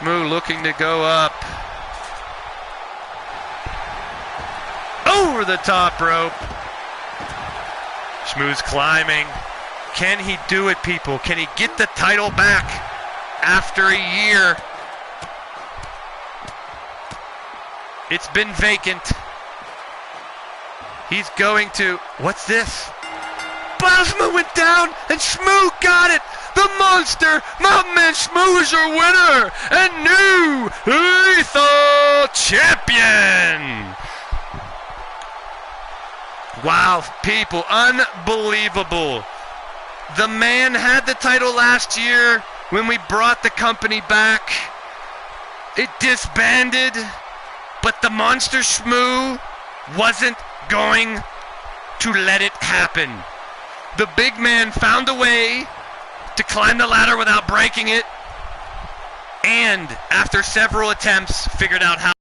Shmoo looking to go up. Over the top rope. Shmoo's climbing. Can he do it, people? Can he get the title back after a year? It's been vacant. He's going to... What's this? Bosma went down and Shmoo got it! The monster, Mountain Man Shmoo is your winner and new Lethal Champion! Wow, people, unbelievable. The man had the title last year when we brought the company back. It disbanded, but the monster Shmoo wasn't going to let it happen. The big man found a way to climb the ladder without breaking it, and after several attempts, figured out how.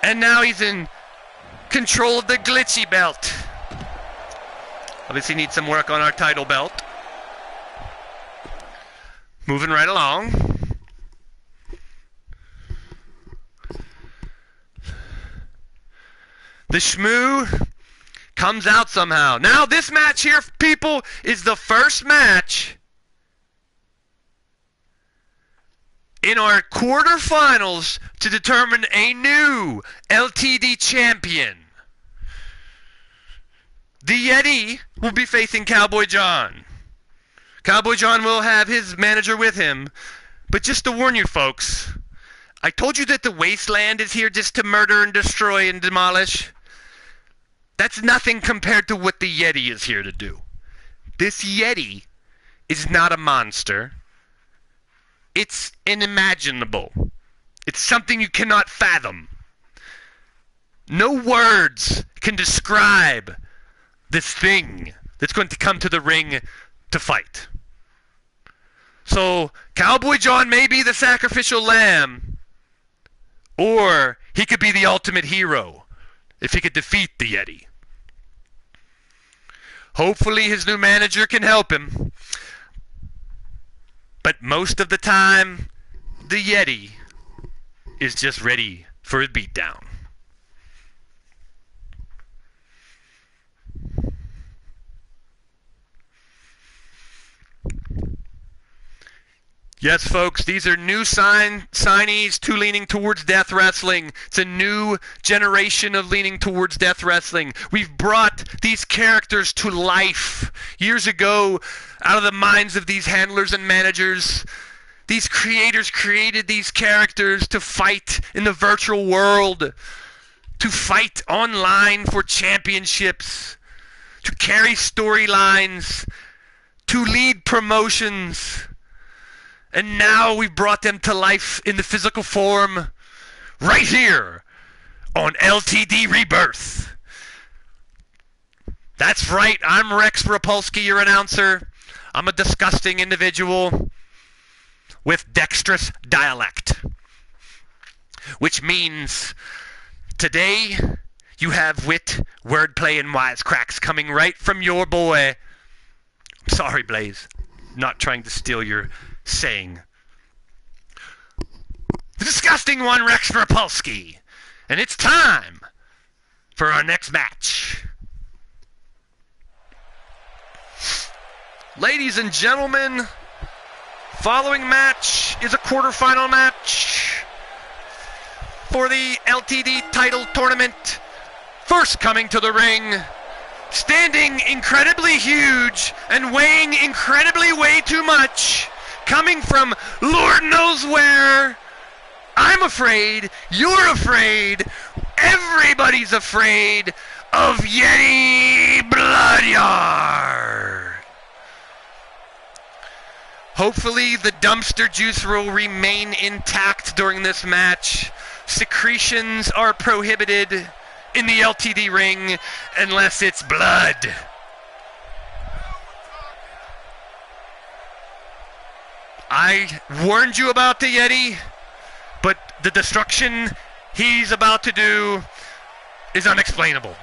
And now he's in control of the glitchy belt. Obviously need some work on our title belt. Moving right along. The Shmoo comes out somehow. Now this match here, people, is the first match in our quarterfinals to determine a new LTD champion. The Yeti will be facing Cowboy John. Cowboy John will have his manager with him. But just to warn you folks, I told you that the Wasteland is here just to murder and destroy and demolish. That's nothing compared to what the Yeti is here to do. This Yeti is not a monster. It's inimaginable. It's something you cannot fathom. No words can describe this thing that's going to come to the ring to fight. So, Cowboy John may be the sacrificial lamb, or he could be the ultimate hero if he could defeat the Yeti. Hopefully his new manager can help him. But most of the time, the Yeti is just ready for a beatdown. Yes, folks, these are new signees to leaning towards death wrestling. It's a new generation of leaning towards death wrestling. We've brought these characters to life. Years ago, out of the minds of these handlers and managers, These creators created these characters to fight in the virtual world, to fight online for championships, to carry storylines, to lead promotions. And now we've brought them to life in the physical form right here on LTD Rebirth. That's right, I'm Rex Rapolsky, your announcer. I'm a disgusting individual with dexterous dialect, which means today you have wit, wordplay, and wisecracks coming right from your boy. I'm sorry, Blaze. Not trying to steal your saying. The disgusting one, Rex Rapolsky. And it's time for our next match. Ladies and gentlemen, following match is a quarterfinal match for the LTD title tournament. First coming to the ring, standing incredibly huge and weighing incredibly way too much, coming from Lord knows where. I'm afraid, you're afraid, everybody's afraid of Yeti Bloodyard. Hopefully the dumpster juice will remain intact during this match. Secretions are prohibited in the LTD ring unless it's blood. I warned you about the Yeti, but the destruction he's about to do is unexplainable.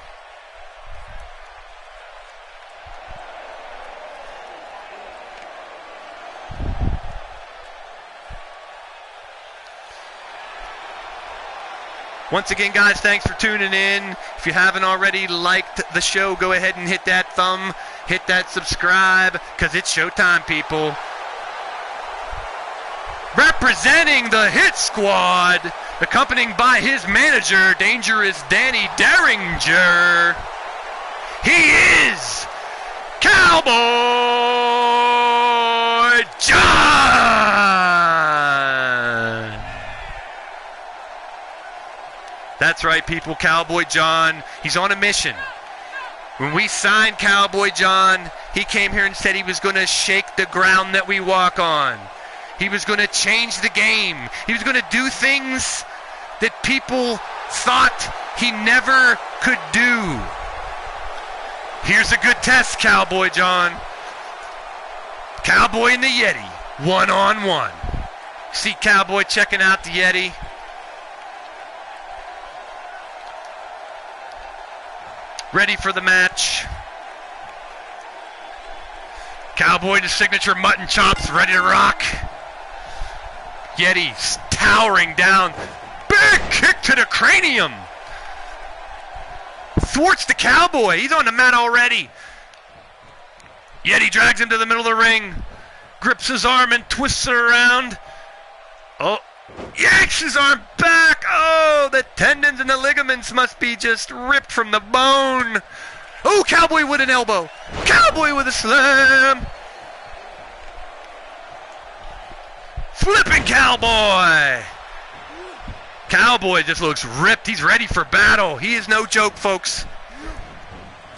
Once again, guys, thanks for tuning in. If you haven't already liked the show, go ahead and hit that thumb, hit that subscribe, because it's showtime, people. Representing the Hit Squad, accompanied by his manager, Dangerous Danny Derringer, he is Cowboy John! That's right, people, Cowboy John, he's on a mission. When we signed Cowboy John, he came here and said he was going to shake the ground that we walk on. He was going to change the game. He was going to do things that people thought he never could do. Here's a good test, Cowboy John. Cowboy and the Yeti, one-on-one. See Cowboy checking out the Yeti. Ready for the match. Cowboy, the signature mutton chops, ready to rock. Yeti's towering down. Big kick to the cranium. Thwarts the Cowboy. He's on the mat already. Yeti drags him to the middle of the ring. Grips his arm and twists it around. Oh, yanks his arm back. Oh, the tendons and the ligaments must be just ripped from the bone. Oh, Cowboy with an elbow. Cowboy with a slam. Flipping Cowboy. Cowboy just looks ripped. He's ready for battle. He is no joke, folks.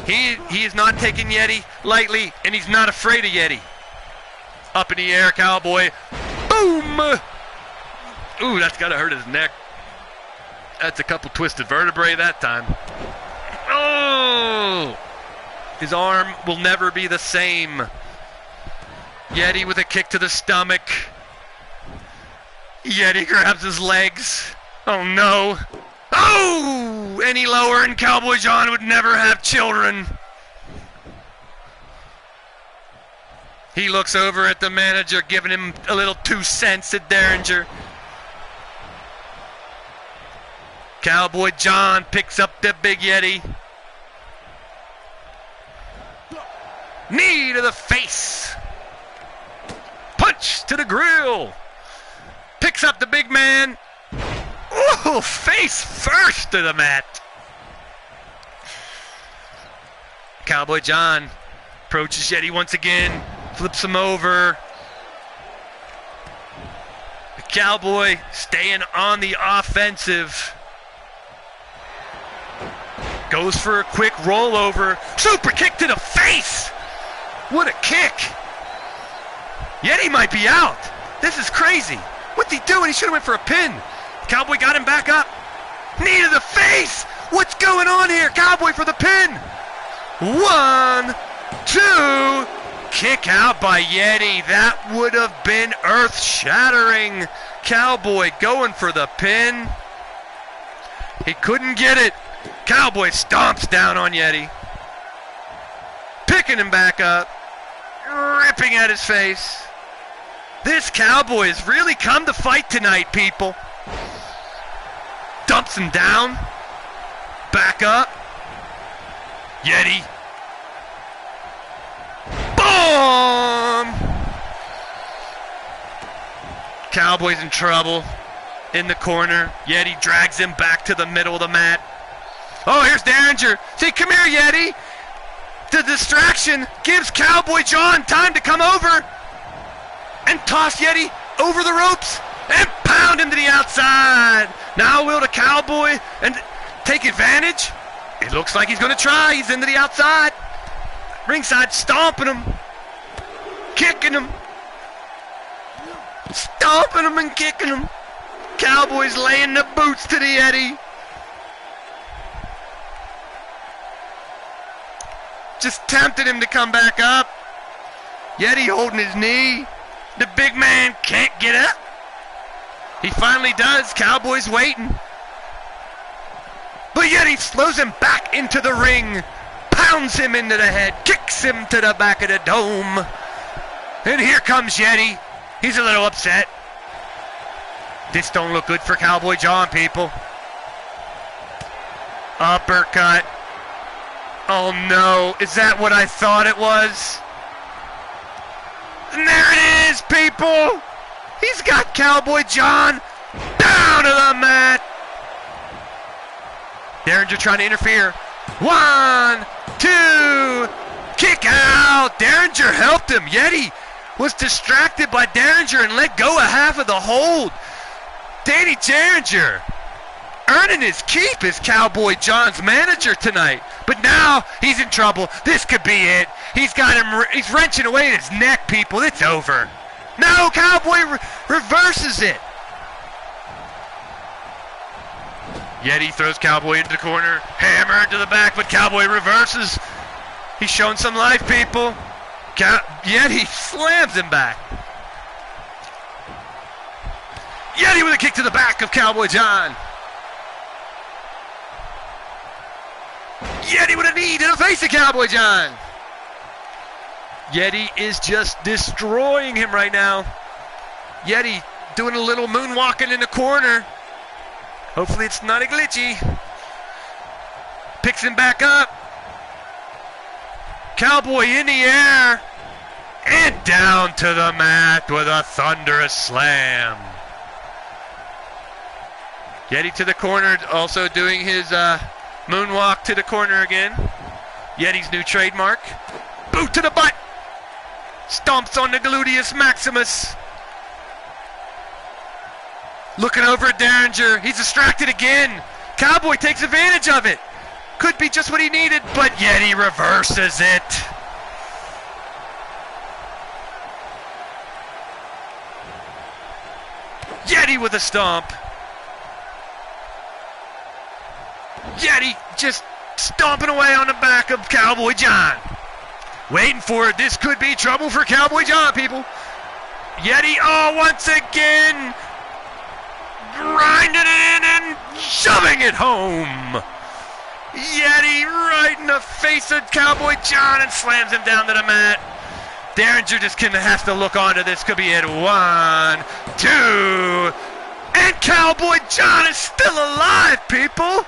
He is not taking Yeti lightly, and he's not afraid of Yeti. Up in the air, Cowboy. Boom! Ooh, that's got to hurt his neck. That's a couple twisted vertebrae that time. Oh! His arm will never be the same. Yeti with a kick to the stomach. Yeti grabs his legs. Oh no. Oh! Any lower and Cowboy John would never have children. He looks over at the manager, giving him a little 2 cents at Derringer. Cowboy John picks up the big Yeti. Knee to the face. Punch to the grill. Picks up the big man. Ooh, face first to the mat. Cowboy John approaches Yeti once again. Flips him over. Cowboy staying on the offensive. Goes for a quick rollover. Super kick to the face. What a kick. Yeti might be out. This is crazy. What's he doing? He should have went for a pin. Cowboy got him back up. Knee to the face. What's going on here? Cowboy for the pin. 1, 2. Kick out by Yeti. That would have been earth-shattering. Cowboy going for the pin. He couldn't get it. Cowboy stomps down on Yeti. Picking him back up. Ripping at his face. This Cowboy has really come to fight tonight, people. Dumps him down. Back up. Yeti. Boom! Cowboy's in trouble. In the corner. Yeti drags him back to the middle of the mat. Oh, here's Derringer. Say, come here, Yeti. The distraction gives Cowboy John time to come over and toss Yeti over the ropes and pound him to the outside. Now will the Cowboy and take advantage? It looks like he's going to try. He's into the outside. Ringside stomping him. Kicking him. Stomping him and kicking him. Cowboy's laying the boots to the Yeti. Just tempted him to come back up. Yeti holding his knee. The big man can't get up. He finally does. Cowboy's waiting. But Yeti slows him back into the ring. Pounds him into the head. Kicks him to the back of the dome. And here comes Yeti. He's a little upset. This don't look good for Cowboy John, people. Uppercut. Oh no, is that what I thought it was? And there it is, people! He's got Cowboy John down to the mat! Derringer trying to interfere. 1, 2, kick out! Derringer helped him. Yeti was distracted by Derringer and let go of half of the hold. Danny Derringer earning his keep as Cowboy John's manager tonight. But now he's in trouble. This could be it. He's got him, he's wrenching away at his neck, people. It's over. No, Cowboy reverses it. Yeti throws Cowboy into the corner. Hammer to the back, but Cowboy reverses. He's showing some life, people. Yeti slams him back. Yeti with a kick to the back of Cowboy John. Yeti with a knee to the face of Cowboy John. Yeti is just destroying him right now. Yeti doing a little moonwalking in the corner. Hopefully it's not a glitchy. Picks him back up. Cowboy in the air. And down to the mat with a thunderous slam. Yeti to the corner, also doing his moonwalk to the corner again. Yeti's new trademark. Boot to the butt. Stomps on the gluteus maximus. Looking over at Derringer. He's distracted again. Cowboy takes advantage of it. Could be just what he needed, but Yeti reverses it. Yeti with a stomp. Yeti just stomping away on the back of Cowboy John. Waiting for it. This could be trouble for Cowboy John, people. Yeti, oh, once again, grinding it in and shoving it home. Yeti right in the face of Cowboy John and slams him down to the mat. Derringer just gonna have to look onto this. Could be it. 1, 2, and Cowboy John is still alive, people.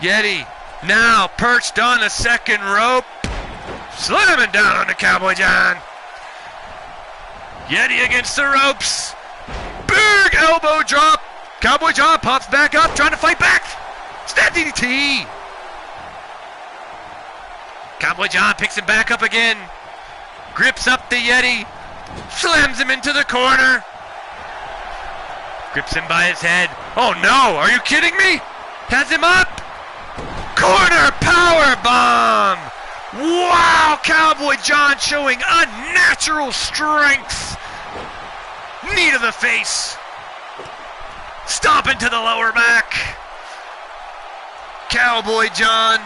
Yeti now perched on the second rope, slamming down on the Cowboy John. Yeti against the ropes. Big elbow drop. Cowboy John pops back up, trying to fight back. Snap DDT. Cowboy John picks him back up again. Grips up the Yeti. Slams him into the corner. Grips him by his head. Oh no, are you kidding me? Has him up. Corner power bomb. Wow, Cowboy John showing unnatural strength. Knee to the face. Stomp into the lower back. Cowboy John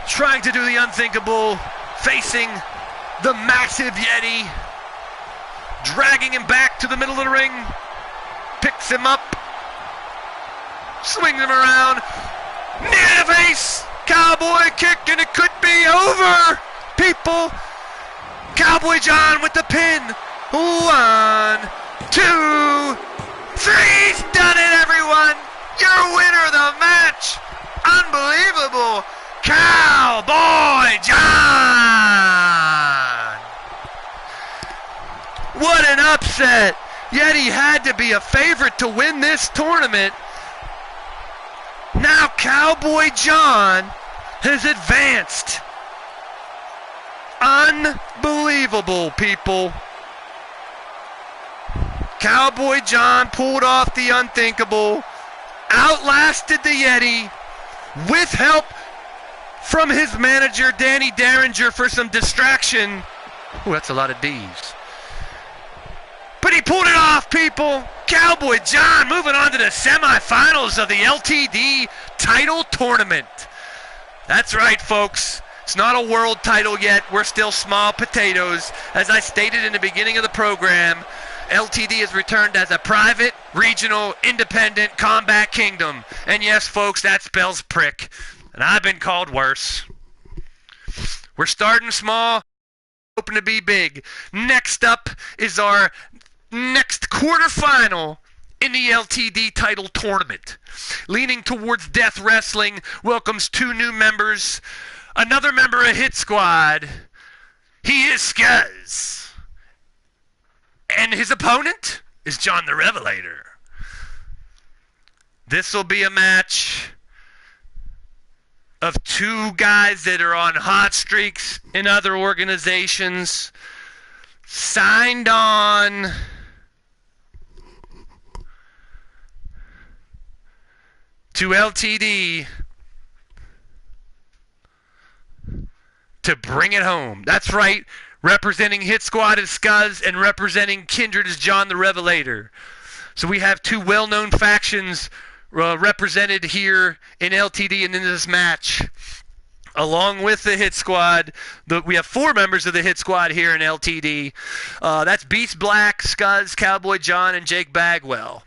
trying to do the unthinkable, facing the massive Yeti, dragging him back to the middle of the ring, picks him up, swings him around, knee to the face, Cowboy kick, and it could be over, people. Cowboy John with the pin. 1, 2, 3, he's done it, everyone. Your winner of the match. Unbelievable. Cowboy John! What an upset! Yeti had to be a favorite to win this tournament. Now Cowboy John has advanced. Unbelievable, people. Cowboy John pulled off the unthinkable, outlasted the Yeti with help from his manager, Danny Derringer, for some distraction. Ooh, that's a lot of D's. But he pulled it off, people. Cowboy John moving on to the semifinals of the LTD title tournament. That's right, folks. It's not a world title yet. We're still small potatoes. As I stated in the beginning of the program, LTD has returned as a private, regional, independent combat kingdom. And yes, folks, that spells prick. And I've been called worse. We're starting small, hoping to be big. Next up is our next quarterfinal in the LTD title tournament. Leaning towards Death Wrestling welcomes 2 new members. Another member of Hit Squad. He is Skuz. And his opponent is John the Revelator. This will be a match of 2 guys that are on hot streaks in other organizations, signed on to LTD to bring it home. That's right. Representing Hit Squad is Skuz, and representing Kindred is John the Revelator. So we have 2 well-known factions represented here in LTD and in this match. Along with the Hit Squad, we have 4 members of the Hit Squad here in LTD. That's Beast Black, Skuz, Cowboy John, and Jake Bagwell.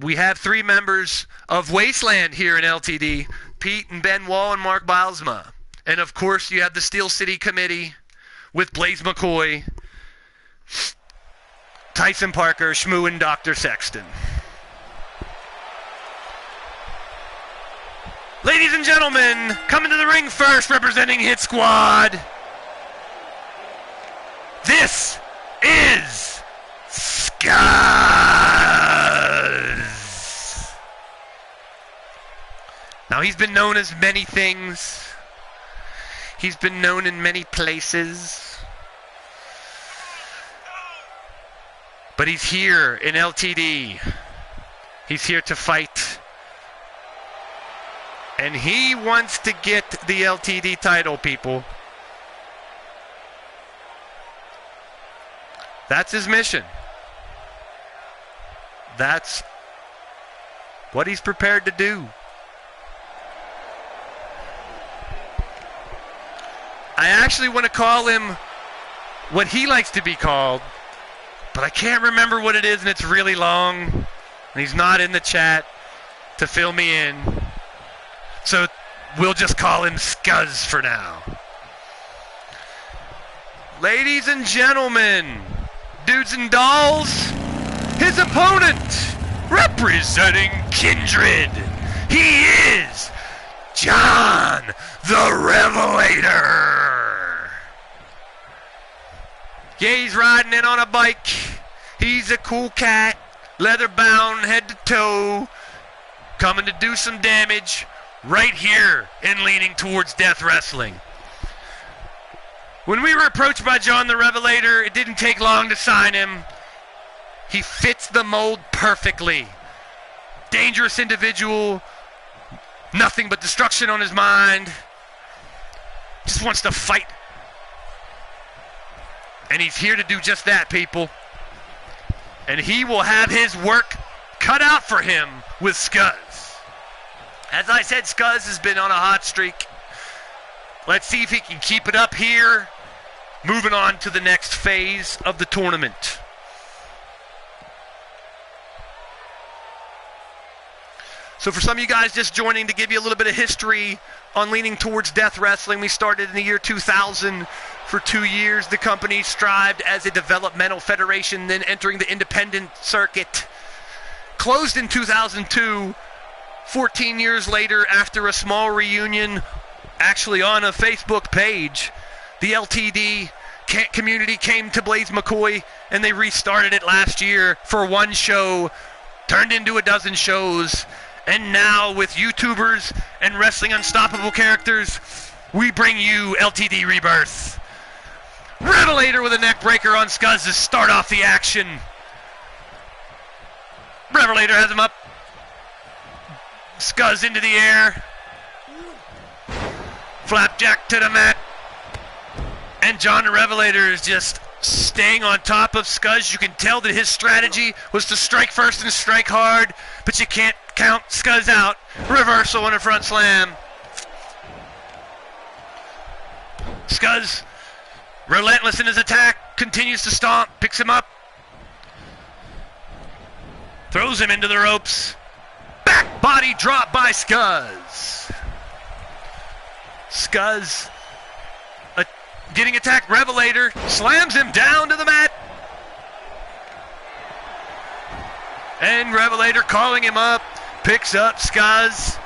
We have 3 members of Wasteland here in LTD, Pete and Ben Wall and Mark Bilesma. And of course, you have the Steel City Committee with Blaze McCoy, Tyson Parker, Shmoo, and Dr. Sexton. Ladies and gentlemen, coming to the ring first, representing Hit Squad, this is Skuz. Now, he's been known as many things. He's been known in many places. But he's here in LTD. He's here to fight. And he wants to get the LTD title, people. That's his mission. That's what he's prepared to do. I actually want to call him what he likes to be called, but I can't remember what it is, and it's really long, and he's not in the chat to fill me in. So we'll just call him Skuz for now. Ladies and gentlemen, dudes and dolls, his opponent, representing Kindred, he is John the Revelator. Yeah, he's riding in on a bike. He's a cool cat, leather bound head to toe, coming to do some damage right here in Leaning Towards Death Wrestling. When we were approached by John the Revelator, it didn't take long to sign him. He fits the mold perfectly. Dangerous individual, nothing but destruction on his mind. Just wants to fight. And he's here to do just that, people. And he will have his work cut out for him with Scuzz. As I said, Scuzz has been on a hot streak. Let's see if he can keep it up here. Moving on to the next phase of the tournament. So for some of you guys just joining, to give you a little bit of history on leaning towards death wrestling, we started in the year 2000. For 2 years, the company strived as a developmental federation, then entering the independent circuit. Closed in 2002, 14 years later, after a small reunion, actually on a Facebook page, the LTD community came to Blaze McCoy, and they restarted it last year for one show, turned into a dozen shows, and now with YouTubers and Wrestling Unstoppable characters, we bring you LTD Rebirth. Revelator with a neck breaker on Scuzz to start off the action. Revelator has him up. Scuzz into the air. Flapjack to the mat. And John the Revelator is just staying on top of Scuzz. You can tell that his strategy was to strike first and strike hard, but you can't count Scuzz out. Reversal and a front slam. Scuzz, relentless in his attack, continues to stomp, picks him up, throws him into the ropes. Back body drop by Scuzz. Scuzz getting attacked. Revelator slams him down to the mat. And Revelator calling him up, picks up Scuzz,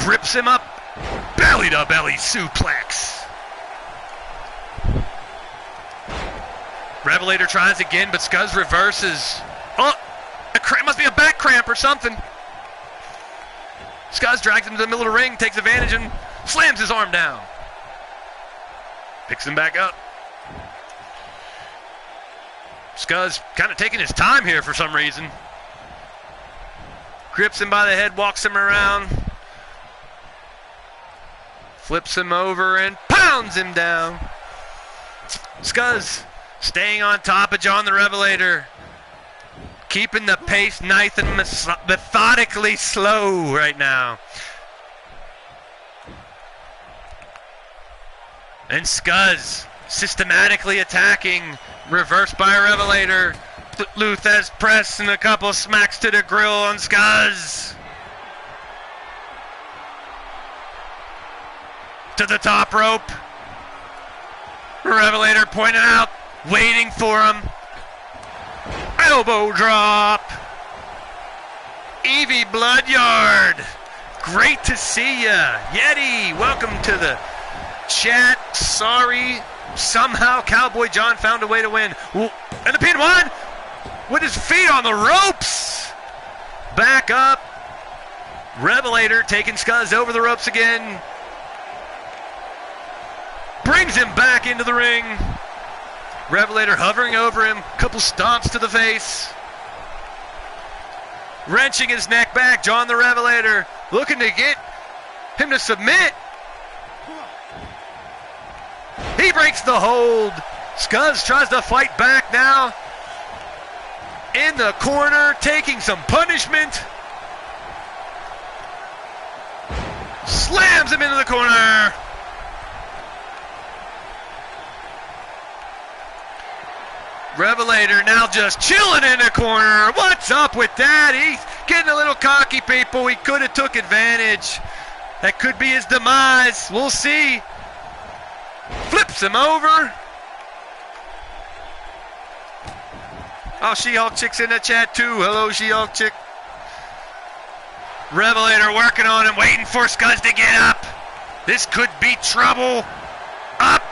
grips him up, belly to belly suplex. Revelator tries again, but Scuzz reverses. Oh, must be a back cramp or something. Scuzz drags him to the middle of the ring, takes advantage, and slams his arm down. Picks him back up. Scuzz kind of taking his time here for some reason. Grips him by the head, walks him around. Flips him over and pounds him down. Scuzz staying on top of John the Revelator. Keeping the pace nice and methodically slow right now. And Scuzz systematically attacking. Reversed by Revelator. Luthez press and a couple smacks to the grill on Scuzz. To the top rope. Revelator pointing out, waiting for him. Elbow drop. Evie Bloodyard. Great to see ya. Yeti, welcome to the chat. Sorry. Somehow Cowboy John found a way to win. And the pin one with his feet on the ropes. Back up. Revelator taking Scuzz over the ropes again. Brings him back into the ring. Revelator hovering over him. Couple stomps to the face. Wrenching his neck back. John the Revelator looking to get him to submit. He breaks the hold. Scuzz tries to fight back now. In the corner, taking some punishment. Slams him into the corner. Revelator now just chilling in the corner. What's up with that? He's getting a little cocky, people. He could have took advantage. That could be his demise. We'll see. Flips him over. Oh, She-Hulk Chick's in the chat too. Hello, She-Hulk Chick. Revelator working on him, waiting for Scuzz to get up. This could be trouble. Up.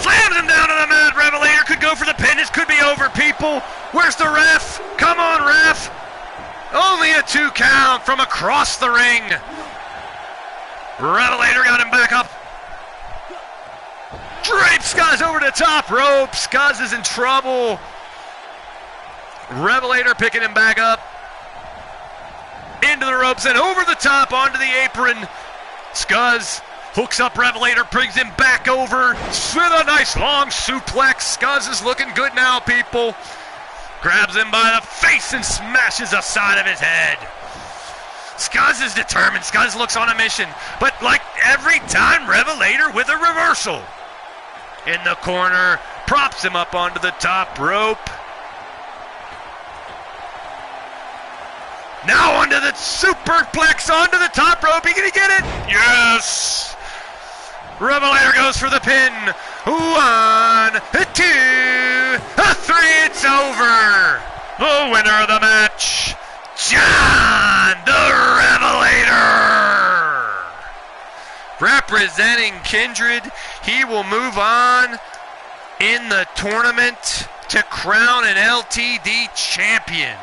Slams him down to the mat. Revelator could go for the pin. This could be over, people. Where's the ref? Come on, ref. Only a 2 count from across the ring. Revelator got him back up. Drapes Scuzz over the top rope. Scuzz is in trouble. Revelator picking him back up. Into the ropes and over the top onto the apron. Scuzz hooks up Revelator, brings him back over with a nice long suplex. Scuzz is looking good now, people. Grabs him by the face and smashes the side of his head. Scuzz is determined. Scuzz looks on a mission. But like every time, Revelator with a reversal. In the corner, props him up onto the top rope. Now onto the superplex onto the top rope. He gonna get it? Yes! Revelator goes for the pin. 1, 2, 3, it's over. The winner of the match, John the Revelator. Representing Kindred, he will move on in the tournament to crown an LTD champion.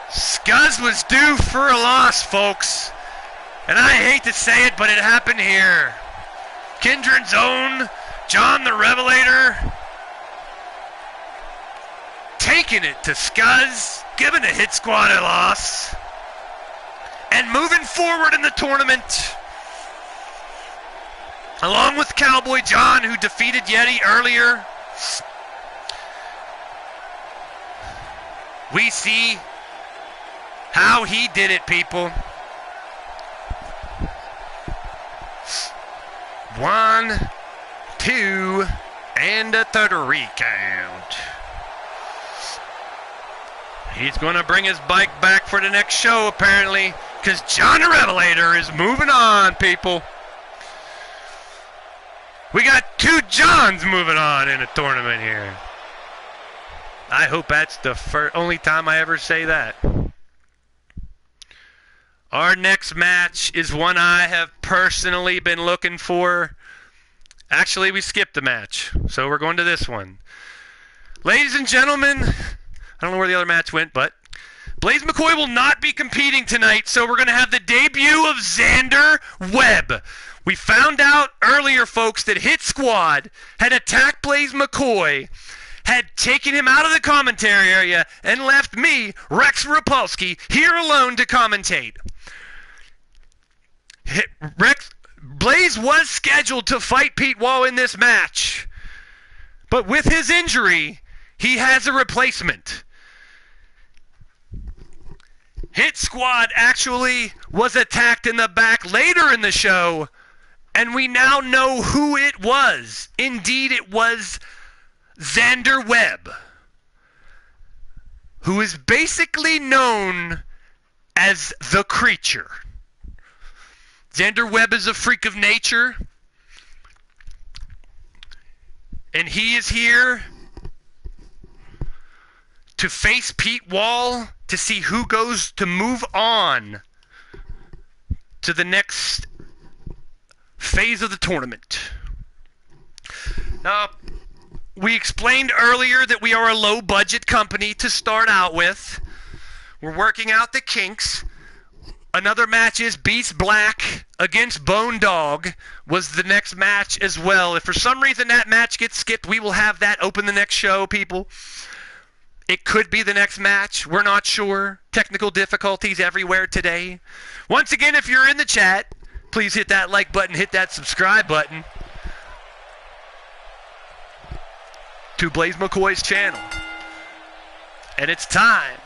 Scuzz was due for a loss, folks. And I hate to say it, but it happened here. Kindred's own John the Revelator taking it to Scuzz, giving the Hit Squad a loss, and moving forward in the tournament. Along with Cowboy John, who defeated Yeti earlier. We see how he did it, people. 1, 2, and a 3 count. He's going to bring his bike back for the next show, apparently, because John the Revelator is moving on, people. We got 2 Johns moving on in a tournament here. I hope that's the only time I ever say that. Our next match is one I have personally been looking for. Actually, we skipped the match, so we're going to this one. Ladies and gentlemen, I don't know where the other match went, but Blaze McCoy will not be competing tonight, so we're going to have the debut of Xander Webb. We found out earlier, folks, that Hit Squad had attacked Blaze McCoy, had taken him out of the commentary area, and left me, Rex Rapolsky, here alone to commentate. Blaze was scheduled to fight Pete Wall in this match, but with his injury, he has a replacement. Hit Squad actually was attacked in the back later in the show, and we now know who it was. Indeed, it was Xander Webb, who is basically known as the Creature. Xander Webb is a freak of nature, and he is here to face Pete Wall to see who goes to move on to the next phase of the tournament. Now, we explained earlier that we are a low-budget company to start out with. We're working out the kinks. Another match is Beast Black against Bone Dog was the next match as well. If for some reason that match gets skipped, we will have that open the next show, people. It could be the next match. We're not sure. Technical difficulties everywhere today. Once again, if you're in the chat, please hit that like button, hit that subscribe button to Blaze McCoy's channel. And it's time.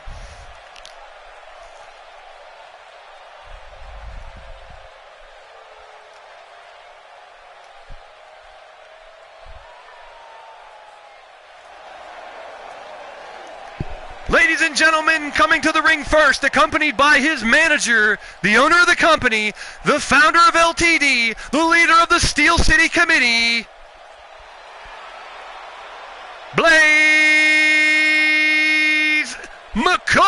Ladies and gentlemen, coming to the ring first, accompanied by his manager, the owner of the company, the founder of LTD, the leader of the Steel City Committee, Blaze McCoy!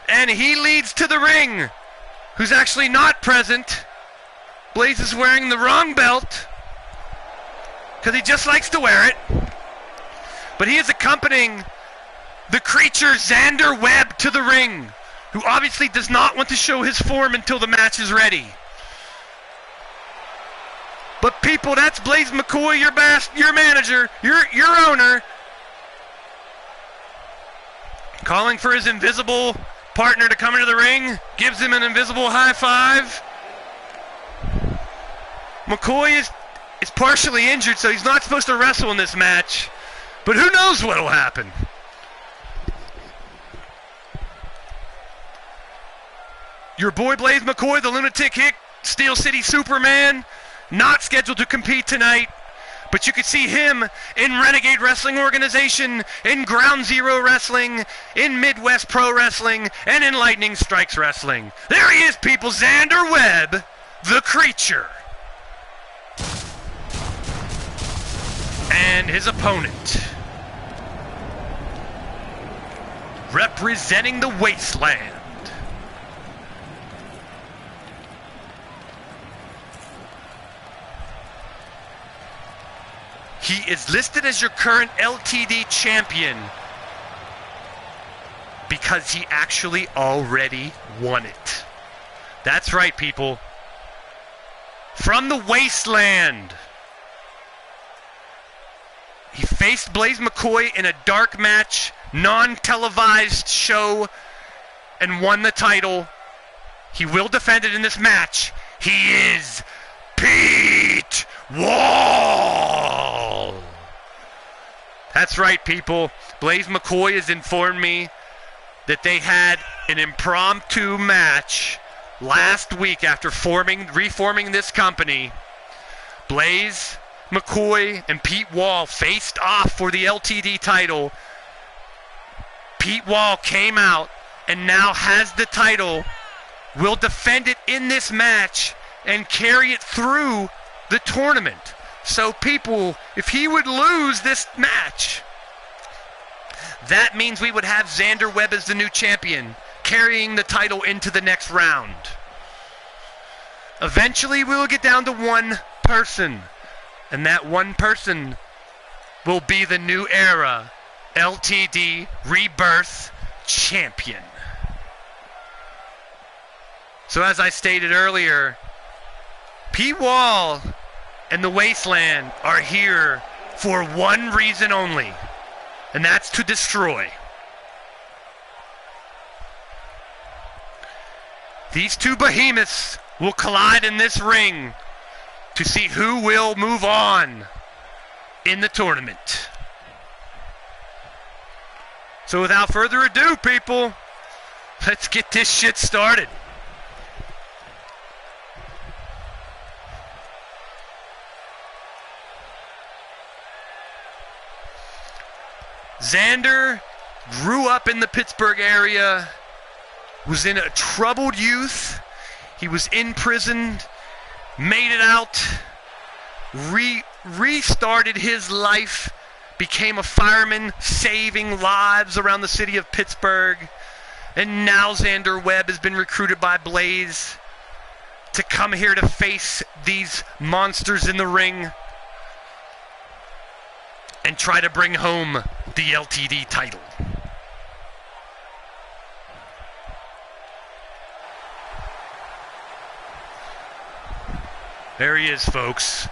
And he leads to the ring, who's actually not present. Blaze is wearing the wrong belt, because he just likes to wear it. But he is accompanying the Creature Xander Webb to the ring, who obviously does not want to show his form until the match is ready. But people, that's Blaze McCoy, your manager, your owner, calling for his invisible partner to come into the ring, gives him an invisible high five. McCoy is partially injured, so he's not supposed to wrestle in this match. But who knows what will happen. Your boy Blaze McCoy, the Lunatic Hick, Steel City Superman, not scheduled to compete tonight. But you could see him in Renegade Wrestling Organization, in Ground Zero Wrestling, in Midwest Pro Wrestling, and in Lightning Strikes Wrestling. There he is, people, Xander Webb, the Creature. And his opponent, representing the Wasteland, he is listed as your current LTD champion because he actually already won it. That's right, people. From the Wasteland, he faced Blaze McCoy in a dark match, non-televised show, and won the title. He will defend it in this match. He is Pete Wall. That's right, people. Blaze McCoy has informed me that they had an impromptu match last week after reforming this company. Blaze McCoy and Pete Wall faced off for the LTD title. Pete Wall came out and now has the title, will defend it in this match and carry it through the tournament. So people, if he would lose this match, that means we would have Xander Webb as the new champion, carrying the title into the next round. Eventually we will get down to one person, and that one person will be the new era LTD Rebirth champion. So as I stated earlier, Pete Wall and the Wasteland are here for one reason only, and that's to destroy. These two behemoths will collide in this ring to see who will move on in the tournament. So without further ado, people, let's get this shit started. Xander grew up in the Pittsburgh area, was in a troubled youth. He was in prison, made it out, restarted his life, became a fireman, saving lives around the city of Pittsburgh. And now Xander Webb has been recruited by Blaze to come here to face these monsters in the ring and try to bring home the LTD title. There he is, folks.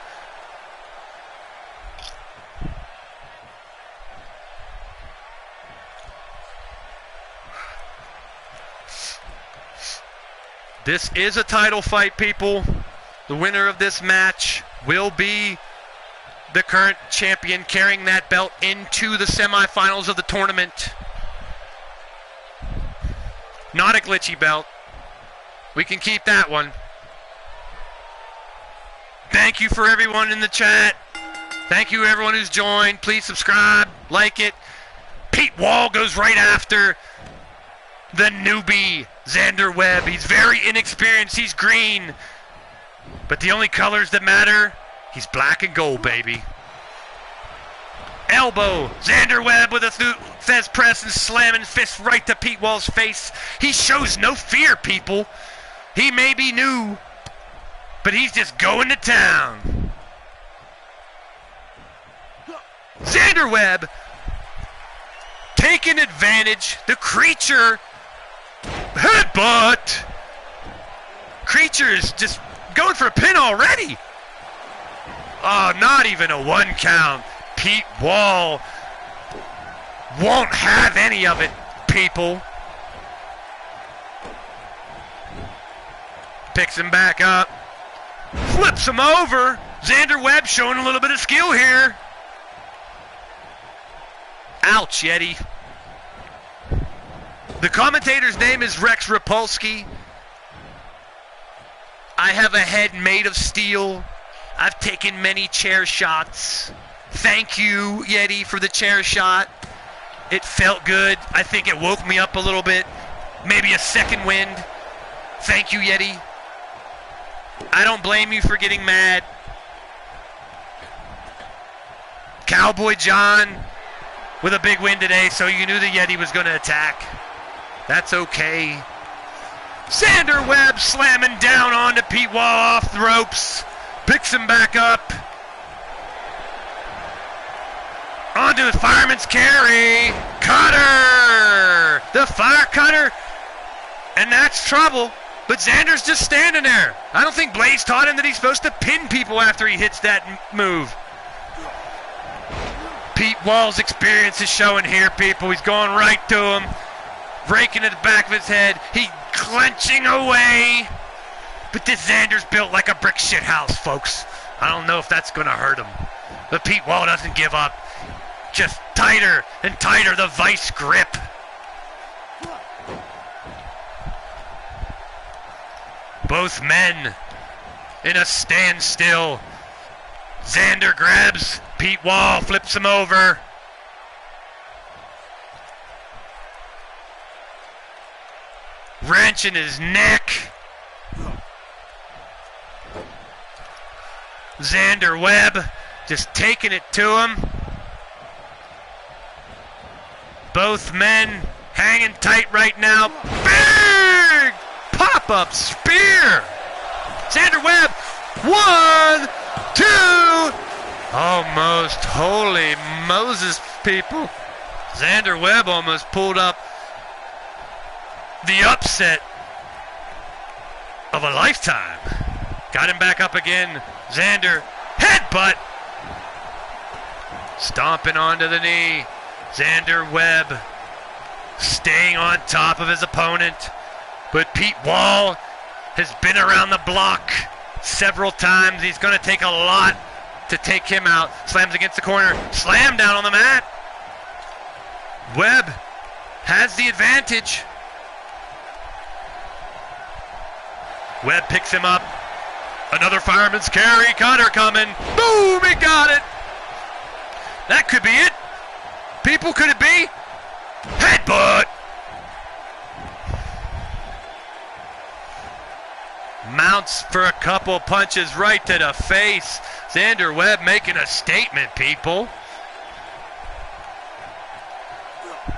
This is a title fight, people. The winner of this match will be the current champion, carrying that belt into the semifinals of the tournament. Not a glitchy belt. We can keep that one. Thank you for everyone in the chat. Thank you everyone who's joined. Please subscribe, like it. Pete Wall goes right after the newbie, Xander Webb. He's very inexperienced. He's green. But the only colors that matter, he's black and gold, baby. Elbow. Xander Webb with a Fez press and slamming fist right to Pete Wall's face. He shows no fear, people. He may be new, but he's just going to town. Xander Webb taking advantage. The Creature Headbutt! Creature's just going for a pin already. Oh, not even a 1 count. Pete Wall won't have any of it, people. Picks him back up. Flips him over. Xander Webb showing a little bit of skill here. Ouch, Yeti. The commentator's name is Rex Rapolsky. I have a head made of steel. I've taken many chair shots. Thank you, Yeti, for the chair shot. It felt good. I think it woke me up a little bit. Maybe a second wind. Thank you, Yeti. I don't blame you for getting mad. Cowboy John with a big win today, so you knew the Yeti was going to attack. That's okay. Xander Webb slamming down onto Pete Wall off the ropes. Picks him back up. Onto the fireman's carry. Cutter! The fire cutter. And that's trouble. But Xander's just standing there. I don't think Blaze taught him that he's supposed to pin people after he hits that move. Pete Wall's experience is showing here, people. He's going right to him. Raking at the back of his head. He clenching away. But this Xander's built like a brick shit house, folks. I don't know if that's going to hurt him. But Pete Wall doesn't give up. Just tighter and tighter, the vice grip. Both men in a standstill. Xander grabs Pete Wall, flips him over. Wrench in his neck. Xander Webb just taking it to him. Both men hanging tight right now. Big pop-up spear. Xander Webb, 1, 2. Almost, holy Moses, people. Xander Webb almost pulled up the upset of a lifetime. Got him back up again. Xander, headbutt. Stomping onto the knee. Xander Webb staying on top of his opponent. But Pete Wall has been around the block several times. He's going to take a lot to take him out. Slams against the corner. Slam down on the mat. Webb has the advantage. Webb picks him up. Another fireman's carry. Cutter coming. Boom! He got it. That could be it. People, could it be? Headbutt. Mounts for a couple punches right to the face. Xander Webb making a statement, people.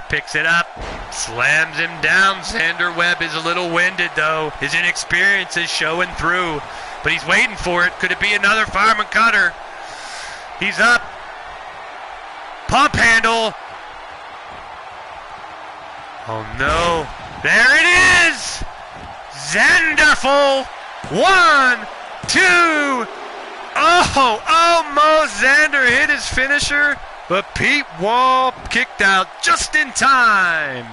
Picks it up, slams him down. Xander Webb is a little winded, though. His inexperience is showing through, but he's waiting for it. Could it be another fireman cutter? He's up. Pump handle. Oh, no. There it is. Xanderful. 1, 2. Oh, almost Xander hit his finisher, but Pete Wall kicked out just in time.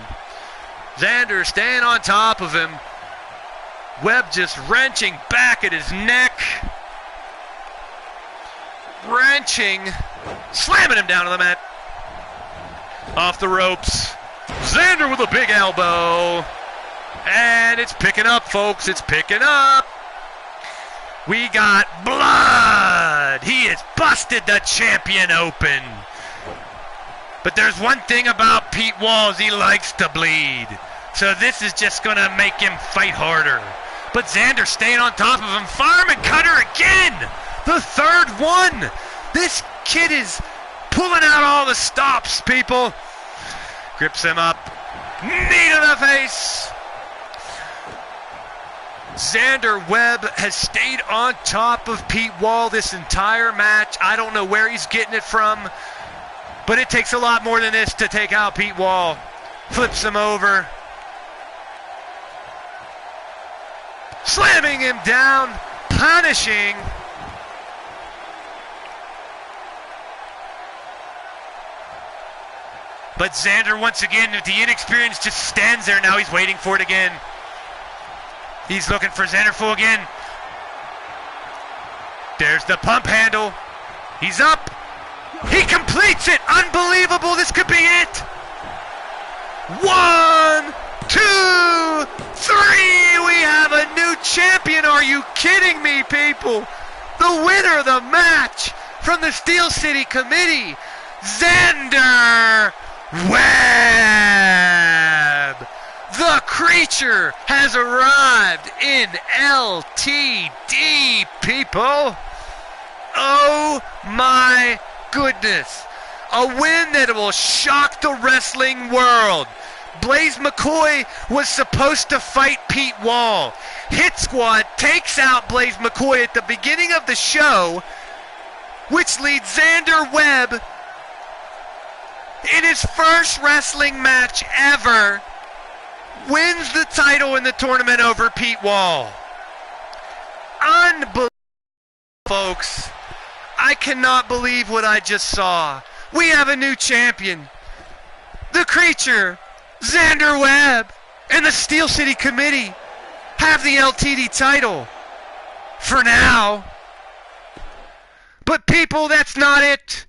Xander staying on top of him. Webb just wrenching back at his neck. Wrenching. Slamming him down to the mat. Off the ropes. Xander with a big elbow. And it's picking up, folks. It's picking up. We got blood. He has busted the champion open. But there's one thing about Pete Wall, he likes to bleed. So this is just going to make him fight harder. But Xander staying on top of him. Fireman cutter again. The third one. This kid is pulling out all the stops, people. Grips him up. Knee to the face. Xander Webb has stayed on top of Pete Wall this entire match. I don't know where he's getting it from, but it takes a lot more than this to take out Pete Wall. Flips him over. slamming him down, punishing. But Xander, once again, with the inexperience, just stands there. Now he's waiting for it again. He's looking for Xander full again. There's the pump handle. He's up. He completes it. Unbelievable. This could be it. 1, 2, 3. We have a new champion. Are you kidding me, people? The winner of the match from the Steel City Committee, Xander Webb. The creature has arrived in LTD, people. Oh my goodness. A win that will shock the wrestling world. Blaze McCoy was supposed to fight Pete Wall. Hit Squad takes out Blaze McCoy at the beginning of the show, which leads Xander Webb in his first wrestling match ever, wins the title in the tournament over Pete Wall. Unbelievable, folks. I cannot believe what I just saw. We have a new champion. The creature, Xander Webb, and the Steel City Committee have the LTD title. For now. But people, that's not it.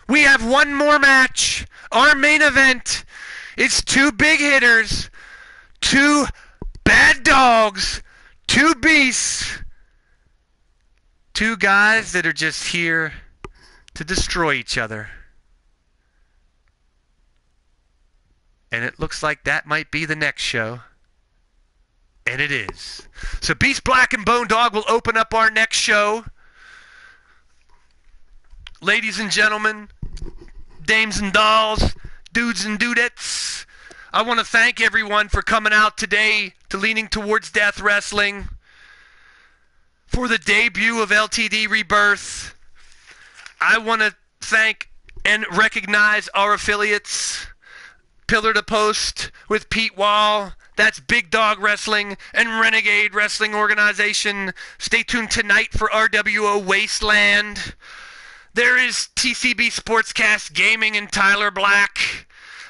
We have one more match. Our main event is two big hitters, two bad dogs, two beasts, two guys that are just here to destroy each other. And it looks like that might be the next show. And it is. So Beast Black and Bone Dog will open up our next show. Ladies and gentlemen, dames and dolls, dudes and dudettes, I want to thank everyone for coming out today to Leaning Towards Death Wrestling for the debut of LTD Rebirth. I want to thank and recognize our affiliates, Pillar to Post with Pete Wall. That's Big Dog Wrestling and Renegade Wrestling Organization. Stay tuned tonight for RWO Wasteland. There is TCB Sportscast Gaming and Tyler Black.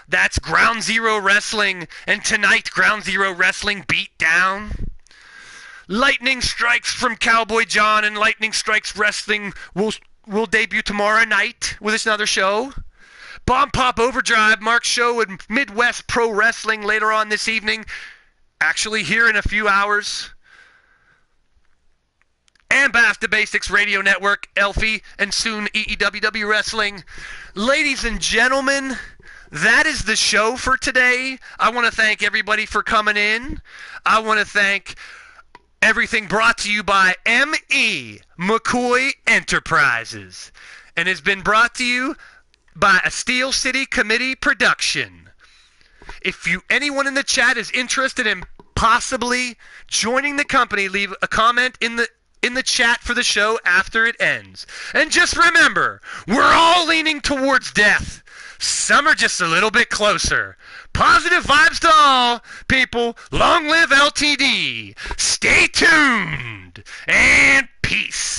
That's Ground Zero Wrestling. And tonight, Ground Zero Wrestling Beatdown. Lightning Strikes from Cowboy John and Lightning Strikes Wrestling will debut tomorrow night with another show. Bomb Pop Overdrive, Mark's show with Midwest Pro Wrestling later on this evening. Actually here in a few hours. And Bath to Basics Radio Network, Elfie, and soon EEWW Wrestling. Ladies and gentlemen, that is the show for today. I want to thank everybody for coming in. I want to thank everything brought to you by M.E. McCoy Enterprises. And has been brought to you by a Steel City Committee production. If anyone in the chat is interested in possibly joining the company, leave a comment in the chat for the show after it ends. And just remember, we're all leaning towards death. Some are just a little bit closer. Positive vibes to all, people. Long live LTD. Stay tuned. And peace.